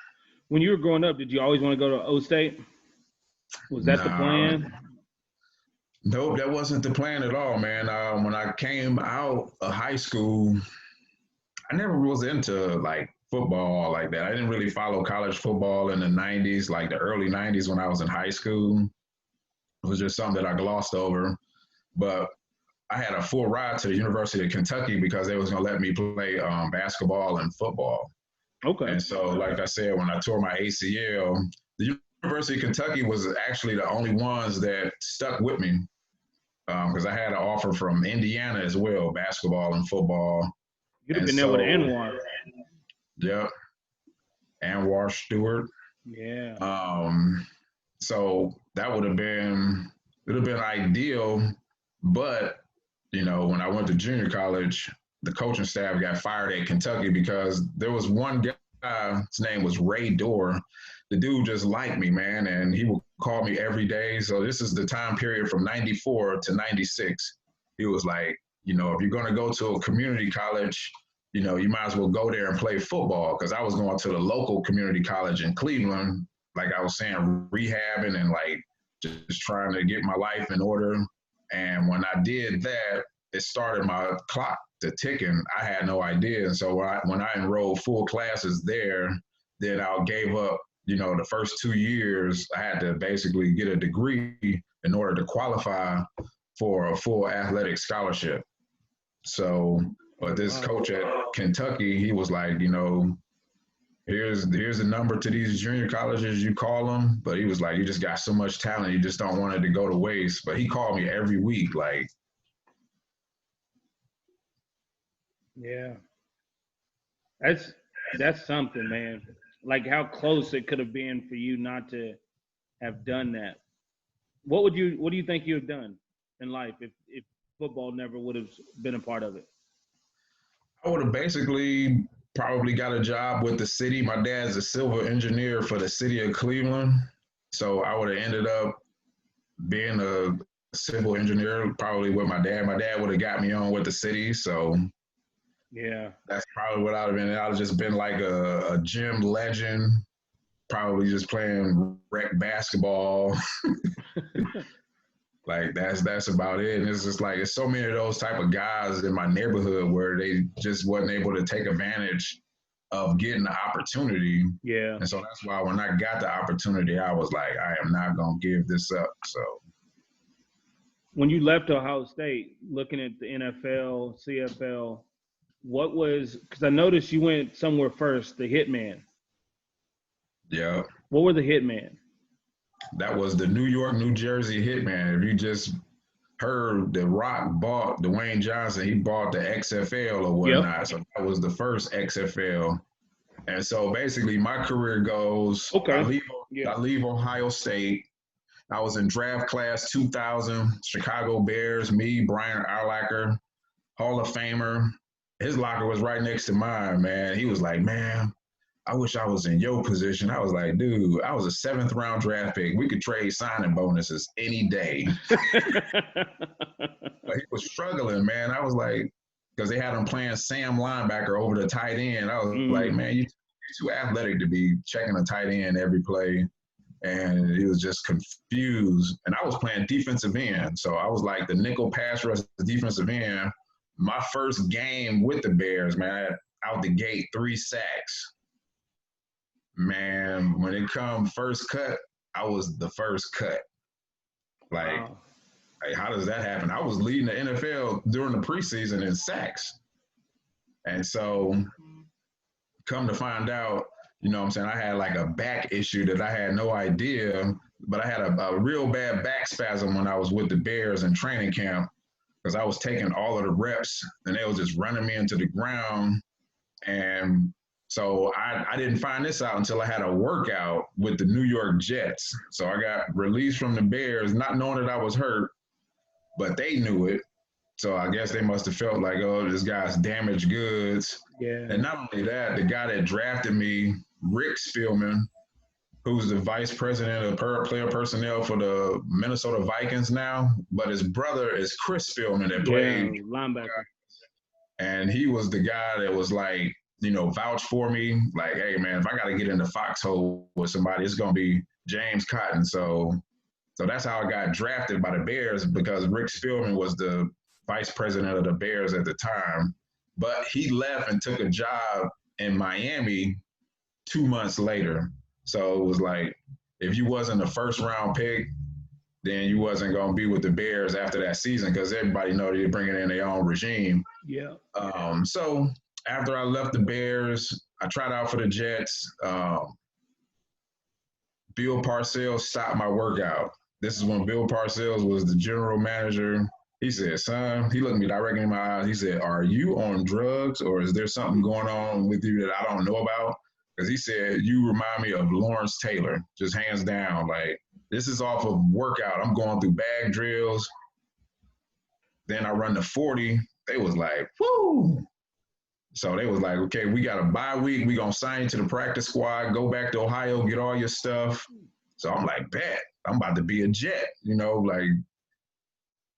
When you were growing up, did you always want to go to O State? Was that the plan? Nope, that wasn't the plan at all, man. When I came out of high school, I never was into like football like that. I didn't really follow college football in the 90s, like the early 90s when I was in high school. It was just something that I glossed over. But I had a full ride to the University of Kentucky because they was going to let me play basketball and football. Okay. And so, like I said, when I tore my ACL, the University of Kentucky was actually the only ones that stuck with me because I had an offer from Indiana as well, basketball and football. You'd have been there with Anwar. Yep. Anwar Stewart. Yeah. So that would have been ideal. But, you know, when I went to junior college, the coaching staff got fired at Kentucky because there was one guy, his name was Ray Dorr. The dude just liked me, man, and he would call me every day. So this is the time period from 94 to 96. He was like, you know, if you're going to go to a community college, you know, you might as well go there and play football, because I was going to the local community college in Cleveland, like I was saying, rehabbing and like just trying to get my life in order. And when I did that, it started my clock to ticking. I had no idea. And so when I enrolled full classes there, then I gave up the first 2 years, I had to basically get a degree in order to qualify for a full athletic scholarship. So, but this Wow. coach at Kentucky, he was like, here's the number to these junior colleges. You call them, but he was like, you just got so much talent, you just don't want it to go to waste. But he called me every week, like, Yeah. That's something, man. Like how close it could have been for you not to have done that. What do you think you have done in life if football never would have been a part of it? I would have basically probably got a job with the city. My dad's a civil engineer for the city of Cleveland. So I would have ended up being a civil engineer probably with my dad. My dad would have got me on with the city. So Yeah. that's probably what I'd have been. I'd have just been like a gym legend, probably just playing rec basketball. Like that's about it. And it's just like it's so many of those type of guys in my neighborhood where they just wasn't able to take advantage of getting the opportunity. Yeah. And so that's why when I got the opportunity, I was like, I am not gonna give this up. So When you left Ohio State, looking at the NFL, CFL, what was because I noticed you went somewhere first, the Hitman. yeah, What were the Hitman? that was the New York, New Jersey Hitman. If you just heard The Rock bought Dwayne Johnson, he bought the XFL or Yep. whatnot. So that was the first XFL. And so basically my career goes, I Okay. leave Yeah. I leave Ohio State. I was in draft class 2000, Chicago Bears, me, Brian Urlacher, Hall of Famer. His locker was right next to mine, man. He was like, man, I wish I was in your position. I was like, dude, I was a seventh round draft pick. We could trade signing bonuses any day. But he was struggling, man. I was like, because they had him playing Sam linebacker over the tight end. I was like, Mm. man, you're too athletic to be checking a tight end every play. And he was just confused. And I was playing defensive end. So I was like the nickel pass rush defensive end. My first game with the Bears, man, I had out the gate 3 sacks. Man, when it come first cut, I was the first cut. Like, Wow. how does that happen? I was leading the NFL during the preseason in sacks. And so come to find out, what I'm saying, I had like a back issue that I had no idea, but I had a real bad back spasm when I was with the Bears in training camp because I was taking all of the reps and they was just running me into the ground. And so I didn't find this out until I had a workout with the New York Jets. So I got released from the Bears, not knowing that I was hurt, but they knew it. So I guess they must have felt like, oh, this guy's damaged goods. Yeah. And not only that, the guy that drafted me, Rick Spielman, who's the vice president of player personnel for the Minnesota Vikings now, but his brother is Chris Spielman that Yeah. played, Linebacker. and he was the guy that was like, vouch for me. Like, hey, man, if I got to get in the foxhole with somebody, it's going to be James Cotton. So that's how I got drafted by the Bears because Rick Spielman was the vice president of the Bears at the time. But he left and took a job in Miami 2 months later. So it was like, if you wasn't a first round pick, then you wasn't going to be with the Bears after that season because everybody know they're bringing in their own regime. Yeah. So after I left the Bears, I tried out for the Jets. Bill Parcells stopped my workout. This is when Bill Parcells was the general manager. He said, son, he looked me directly in my eyes. He said, are you on drugs or is there something going on with you that I don't know about? Because he said, you remind me of Lawrence Taylor, just hands down. Like, this is off of workout. I'm going through bag drills. Then I run the 40. They was like, whoo. So they was like, okay, we got a bye week. We going to sign you to the practice squad, go back to Ohio, get all your stuff. So I'm like, bet. I'm about to be a Jet, like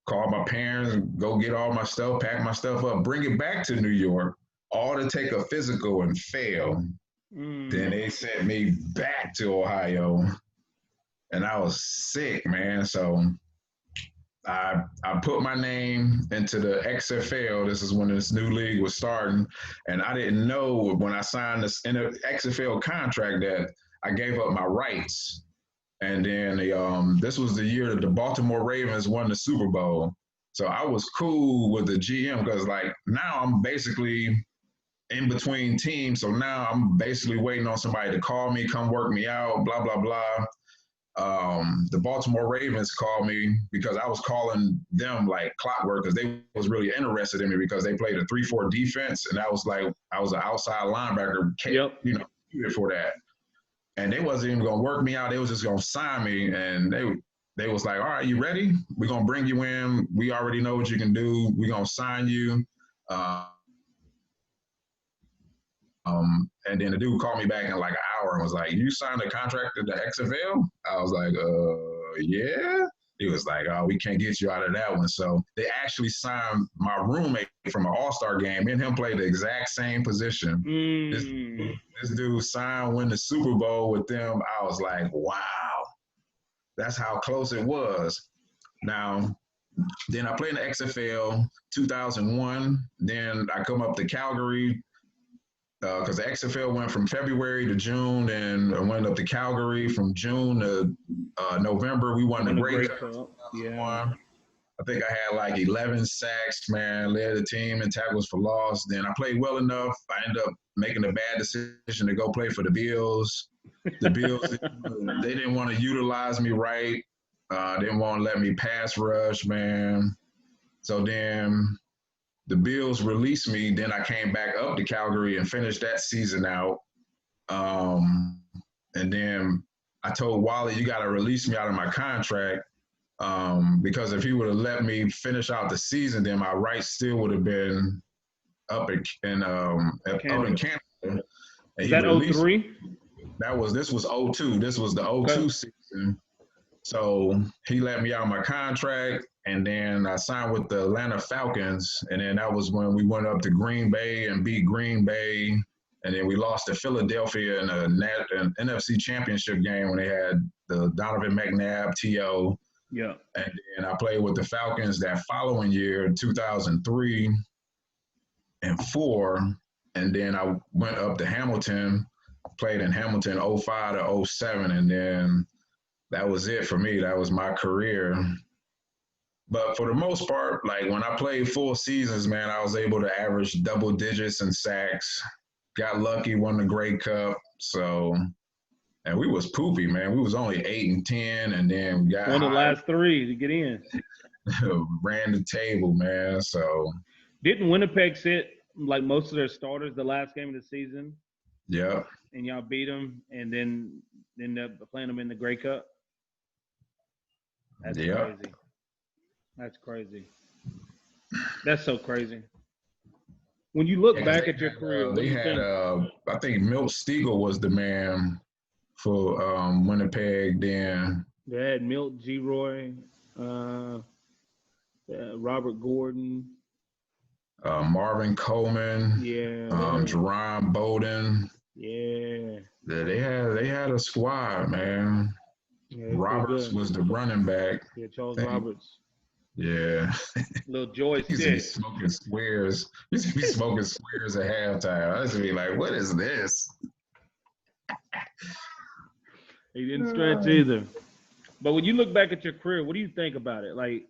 call my parents, go get all my stuff, pack my stuff up, bring it back to New York, all to take a physical and fail. Then they sent me back to Ohio and I was sick, man. So I put my name into the XFL. This is when this new league was starting. And I didn't know when I signed this XFL contract that I gave up my rights. And then this was the year that the Baltimore Ravens won the Super Bowl. So I was cool with the GM because like now I'm basically in between teams. So now I'm basically waiting on somebody to call me, come work me out, blah, blah, blah. The Baltimore Ravens called me because I was calling them like clockwork because they was really interested in me because they played a 3-4 defense. And that was like, I was an outside linebacker, Yep. you know, for that. And they wasn't even gonna work me out. They was just gonna sign me, and they was like, "All right, you ready? We're gonna bring you in. We already know what you can do. We're gonna sign you." And then the dude called me back in like an hour and was like, "You signed a contract at the XFL?" I was like, yeah." He was like, "Oh, we can't get you out of that one." So they actually signed my roommate from an All-Star game. Me and him played the exact same position. This dude signed, win the Super Bowl with them. I was like, wow, that's how close it was. Now, then I played in the XFL 2001. Then I come up to Calgary because the XFL went from February to June, and I went up to Calgary from June to November. We won the Grey Cup. Yeah. I think I had like 11 sacks, man, led the team in tackles for loss. Then I played well enough. I ended up making a bad decision to go play for the Bills. The Bills, they didn't want to utilize me right. Didn't want to let me pass rush, man. So then the Bills released me. Then I came back up to Calgary and finished that season out. And then I told Wally, you got to release me out of my contract. Because if he would have let me finish out the season, then my rights still would have been up in Canada. And Is that 03? This was 02. This was the 02 season. So he let me out of my contract, and then I signed with the Atlanta Falcons, and then that was when we went up to Green Bay and beat Green Bay, and then we lost to Philadelphia in an NFC Championship game when they had the Donovan McNabb, T.O., yeah. And then I played with the Falcons that following year, 2003 and 4. And then I went up to Hamilton, played in Hamilton 05 to 07. And then that was it for me. That was my career. But for the most part, like when I played full seasons, man, I was able to average double digits in sacks. Got lucky, won the Grey Cup. So... And we was poopy, man. We was only 8-10, and then we got won the last 3 to get in. Ran the table, man. So didn't Winnipeg sit like most of their starters the last game of the season? Yeah. And y'all beat them, and then end up playing them in the Grey Cup. That's crazy. That's crazy. That's so crazy. When you look back at your career, what do you think? I think Milt Stegall was the man for Winnipeg then. They had Milt, G-Roy, Robert Gordon. Marvin Coleman. Yeah. Jerron Bowden. Yeah. They had a squad, man. Yeah, Roberts was the running back. Yeah, Charles Roberts. Yeah. Little joystick. He used to be smoking squares. He used to be smoking squares at halftime. I used to be like, what is this? He didn't stretch either. But when you look back at your career, what do you think about it? Like,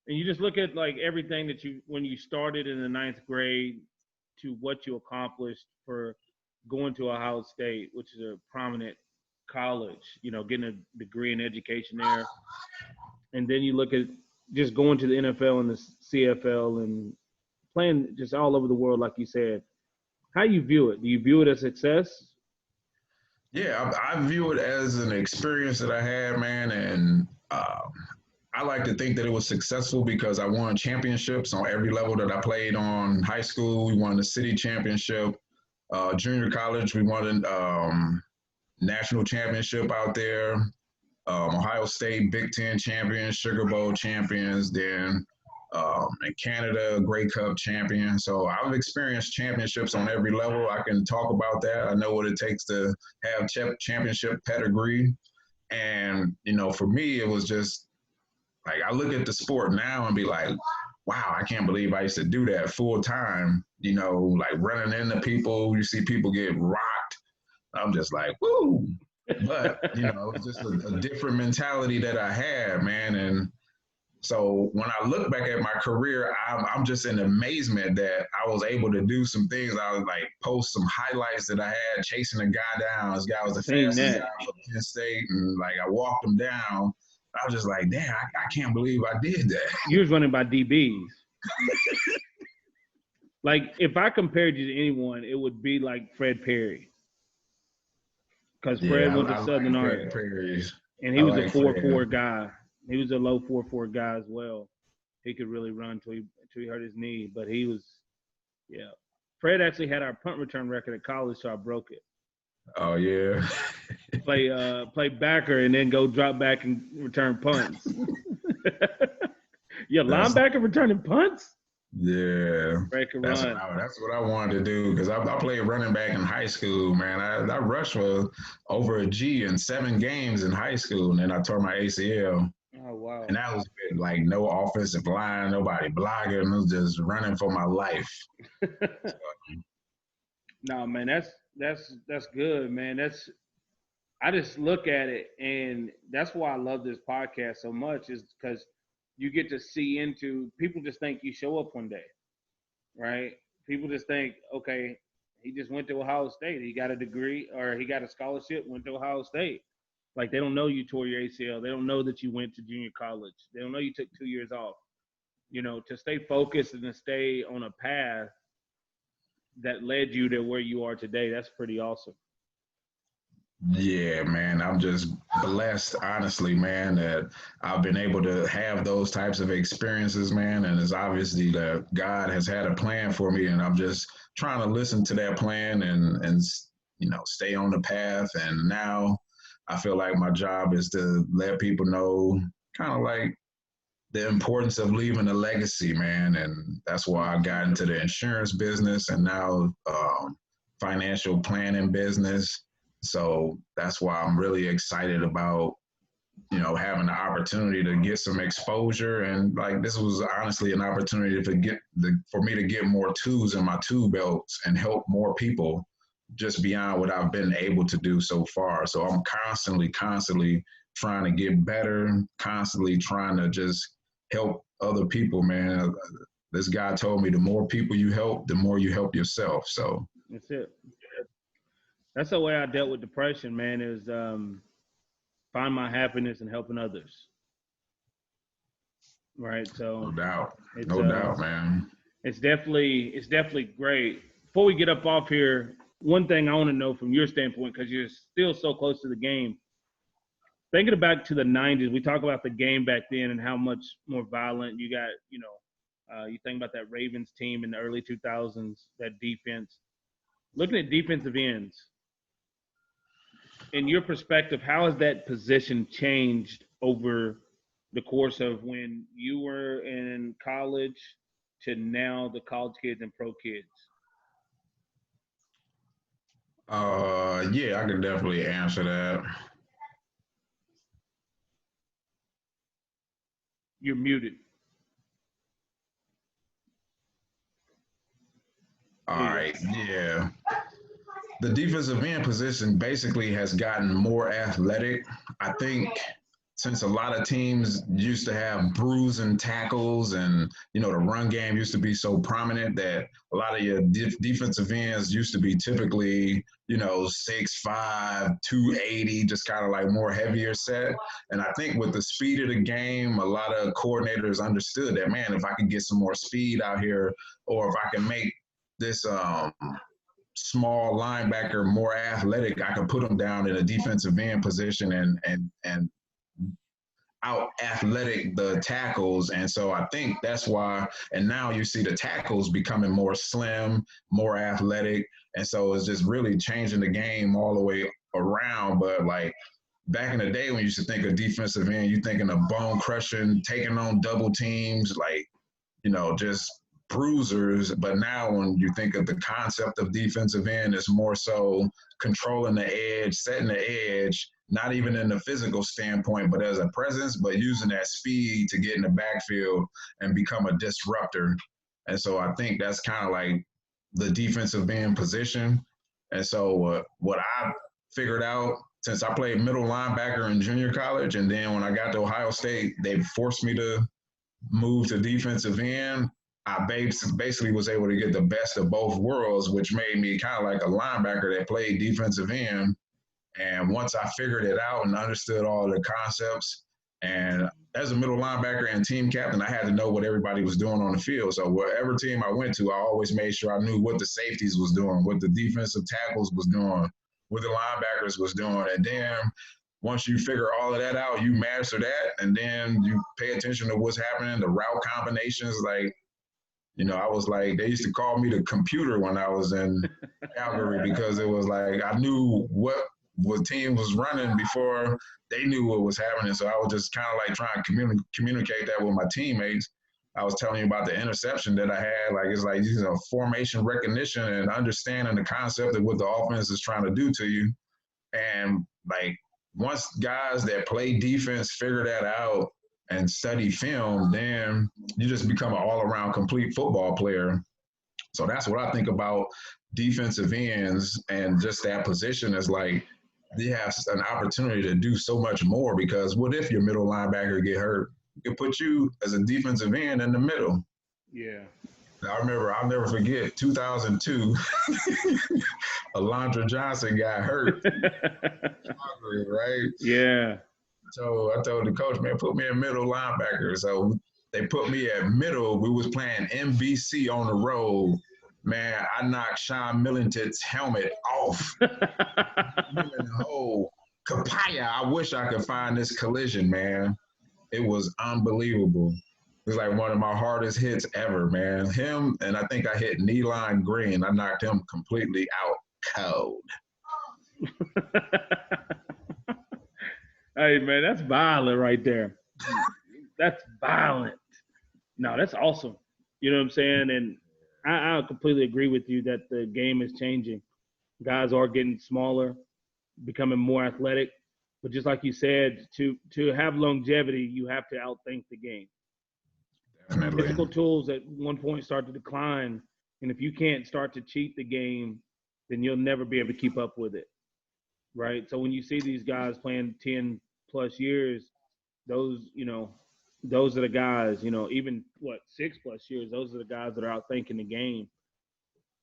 and you just look at like everything that when you started in the 9th grade to what you accomplished for going to Ohio State, which is a prominent college, getting a degree in education there. And then you look at just going to the NFL and the CFL and playing just all over the world, like you said. How you view it? Do you view it as success? Yeah, I view it as an experience that I had, man, and I like to think that it was successful because I won championships on every level that I played on. High school, we won the city championship. Junior college, we won a national championship out there. Ohio State, Big Ten champions, Sugar Bowl champions, then in Canada, Grey Cup champion. So I've experienced championships on every level. I can talk about that. I know what it takes to have championship pedigree. And, for me, it was just like I look at the sport now and be like, wow, I can't believe I used to do that full time, like running into people. You see people get rocked. I'm just like, woo. But it's just a different mentality that I had, man. And so when I look back at my career, I'm just in amazement that I was able to do some things. I was like post some highlights that I had chasing a guy down. This guy was I the seen fastest that. guy for Penn State, and like I walked him down. I was just like, damn, I can't believe I did that. You was running by DBs. Like if I compared you to anyone, it would be like Fred Perry, because Fred Yeah, went to I Southern like Art, Fred Perry's. and I he was a like 4.4 Fred. guy. He was a low 4.4 guy as well. He could really run till he hurt his knee, but he was, yeah. Fred actually had our punt return record at college, so I broke it. Oh yeah. Play backer and then go drop back and return punts. Yeah, That's linebacker returning punts. Yeah, Break a that's run. that's what I wanted to do because I played running back in high school, man. I rushed for over a G in 7 games in high school, and then I tore my ACL, Oh wow. and that was with, like no offensive line, nobody blocking, I was just running for my life. So, No, man, that's good, man. That's I just look at it, and that's why I love this podcast so much, is because you get to see into people. Just think you show up one day, right? People just think, okay, he just went to Ohio State. He got a degree or he got a scholarship, went to Ohio State. Like they don't know you tore your ACL. They don't know that you went to junior college. They don't know you took 2 years off. To stay focused and to stay on a path that led you to where you are today, that's pretty awesome. yeah, man, I'm just blessed, honestly, man, that I've been able to have those types of experiences, man. And it's obviously that God has had a plan for me, and I'm just trying to listen to that plan and stay on the path. And now I feel like my job is to let people know, kind of like the importance of leaving a legacy, man. And that's why I got into the insurance business and now financial planning business. So that's why I'm really excited about, having the opportunity to get some exposure. And like, this was honestly an opportunity for me to get more tools in my tool belts and help more people just beyond what I've been able to do so far. So I'm constantly trying to get better, constantly trying to just help other people, man. This guy told me the more people you help, the more you help yourself. So That's it. That's the way I dealt with depression, man. Is find my happiness in helping others. Right. no So doubt, it's no doubt, man. it's definitely great. Before we get up off here, one thing I want to know from your standpoint, because you're still so close to the game. Thinking back to the '90s, we talk about the game back then and how much more violent you got. You think about that Ravens team in the early 2000s, that defense. Looking at defensive ends, in your perspective, how has that position changed over the course of when you were in college to now the college kids and pro kids? Yeah, I could definitely answer that. You're muted. All There you right, yeah. The defensive end position basically has gotten more athletic. I think since a lot of teams used to have bruising tackles and the run game used to be so prominent that a lot of your defensive ends used to be typically 6'5", 280, just kind of like more heavier set. And I think with the speed of the game, a lot of coordinators understood that, man, if I can get some more speed out here, or if I can make this small linebacker more athletic, I can put him down in a defensive end position and out athletic the tackles. And so I think that's why, and now you see the tackles becoming more slim, more athletic. And so it's just really changing the game all the way around. But like back in the day when you used to think of defensive end, you thinking of bone crushing, taking on double teams, like, just bruisers. But now when you think of the concept of defensive end, it's more so controlling the edge, setting the edge, not even in the physical standpoint, but as a presence, but using that speed to get in the backfield and become a disruptor. And so I think that's kind of like the defensive end position. And so what I figured out since I played middle linebacker in junior college, and then when I got to Ohio State, they forced me to move to defensive end. I basically was able to get the best of both worlds, which made me kind of like a linebacker that played defensive end. And once I figured it out and understood all the concepts, and as a middle linebacker and team captain, I had to know what everybody was doing on the field. So whatever team I went to, I always made sure I knew what the safeties was doing, what the defensive tackles was doing, what the linebackers was doing. And then once you figure all of that out, you master that, and then you pay attention to what's happening, the route combinations. Like, I was like, they used to call me the computer when I was in Calgary because it was like I knew what team was running before they knew what was happening. So I was just kind of like trying to communicate that with my teammates. I was telling you about the interception that I had. Like, it's like, formation recognition and understanding the concept of what the offense is trying to do to you. And like, once guys that play defense figure that out and study film, then you just become an all-around complete football player. So that's what I think about defensive ends, and just that position is like, they have an opportunity to do so much more, because what if your middle linebacker get hurt? It could put you as a defensive end in the middle. Yeah. I'll never forget 2002, Alondra Johnson got hurt, right? Yeah. So I told the coach, man, put me in middle linebacker. So they put me at middle. We was playing NBC on the road. Man, I knocked Sean Millington's helmet off. Oh, Kapaya. I wish I could find this collision, man. It was unbelievable. It was like one of my hardest hits ever, man. Him, and I think I hit Kneeline Green. I knocked him completely out cold. Hey, man, that's violent right there. That's violent. No, that's awesome. You know what I'm saying? And I completely agree with you that the game is changing. Guys are getting smaller, becoming more athletic. But just like you said, to have longevity, you have to outthink the game. Definitely. Physical tools at one point start to decline. And if you can't start to cheat the game, then you'll never be able to keep up with it. Right? So when you see these guys playing 10 plus years, those are the guys, even 6+ years, those are the guys that are outthinking the game,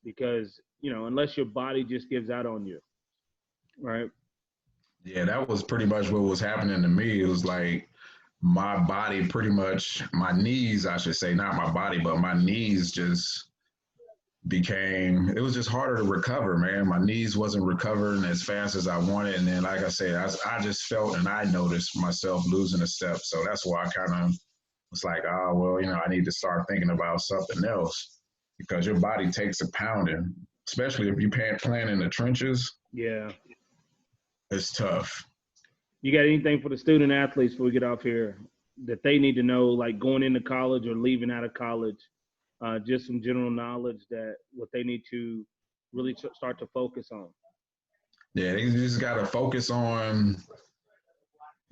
because unless your body just gives out on you, right? Yeah, that was pretty much what was happening to me. It was like my body, pretty much my knees, I should say, not my body, but my knees just it was just harder to recover, man. My knees wasn't recovering as fast as I wanted. And then, like I said, I just felt, and I noticed myself losing a step. So that's why I kind of was like, oh, well, I need to start thinking about something else, because your body takes a pounding, especially if you're playing in the trenches. Yeah. It's tough. You got anything for the student athletes before we get off here that they need to know, like going into college or leaving out of college? Just some general knowledge that what they need to really start to focus on. Yeah, they just got to focus on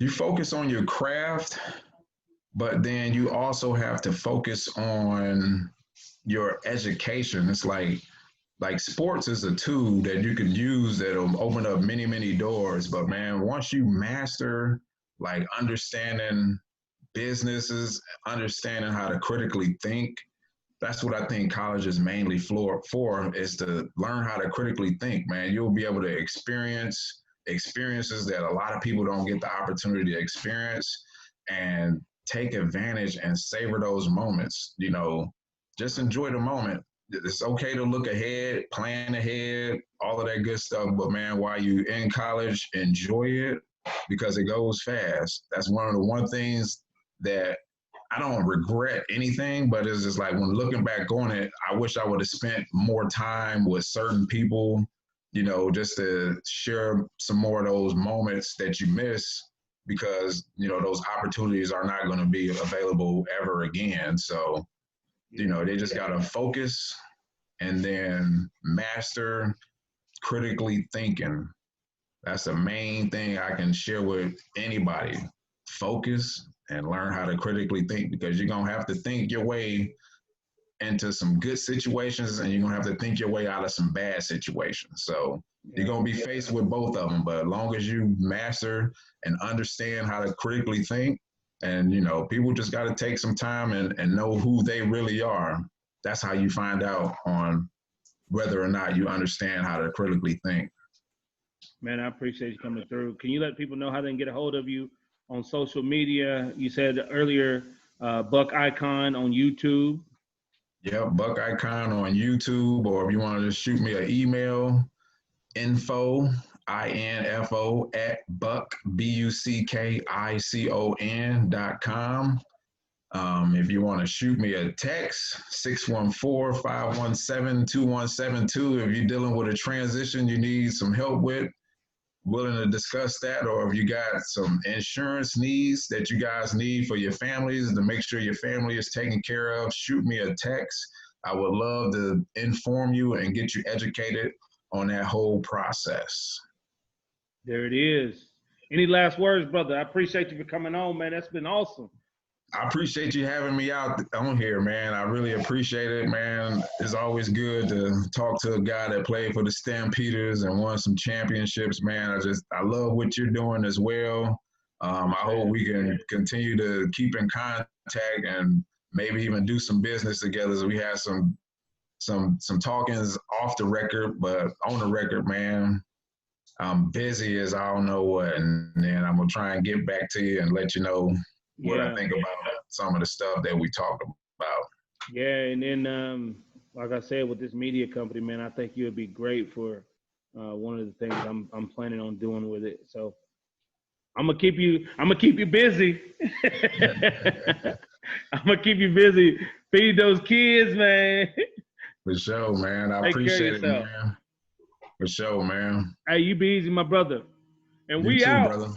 your craft, but then you also have to focus on your education. It's like sports is a tool that you can use that'll open up many, many doors. But man, once you master like understanding businesses, understanding how to critically think, that's what I think college is mainly for, is to learn how to critically think, man. You'll be able to experience experiences that a lot of people don't get the opportunity to experience, and take advantage and savor those moments. Just enjoy the moment. It's okay to look ahead, plan ahead, all of that good stuff. But man, while you in college, enjoy it, because it goes fast. That's one things that I don't regret anything, but it's just like, when looking back on it, I wish I would have spent more time with certain people, just to share some more of those moments that you miss, because, those opportunities are not going to be available ever again. So, they just got to focus and then master critically thinking. That's the main thing I can share with anybody. Focus and learn how to critically think, because you're going to have to think your way into some good situations, and you're going to have to think your way out of some bad situations. So You're Yeah. gonna be faced with both of them, but as long as you master and understand how to critically think, and people just got to take some time and know who they really are. That's how you find out on whether or not you understand how to critically think. Man, I appreciate you coming through. Can you let people know how they can get a hold of you on social media? You said earlier, Buck Icon on YouTube. Yep, Buck Icon on YouTube, or if you want to just shoot me an email, info at buckbukicon.com. If you want to shoot me a text, 614-517-2172. If you're dealing with a transition you need some help with, willing to discuss that, or if you got some insurance needs that you guys need for your families to make sure your family is taken care of, shoot me a text. I would love to inform you and get you educated on that whole process. There it is. Any last words, brother? I appreciate you for coming on, man. That's been awesome. I appreciate you having me out on here, man. I really appreciate it, man. It's always good to talk to a guy that played for the Stampeders and won some championships, man. I love what you're doing as well. I hope we can continue to keep in contact and maybe even do some business together. So we have some talkings off the record, but on the record, man, I'm busy as I don't know what, and then I'm gonna try and get back to you and let you know what I think about some of the stuff that we talked about. Yeah, and then like I said, with this media company, man, I think you would be great for one of the things I'm planning on doing with it. So I'm gonna keep you busy. I'm gonna keep you busy. Feed those kids, man. For sure, man. I Take care of appreciate it, yourself. man. For sure, man. Hey, you be easy, my brother. And You we too, out. brother.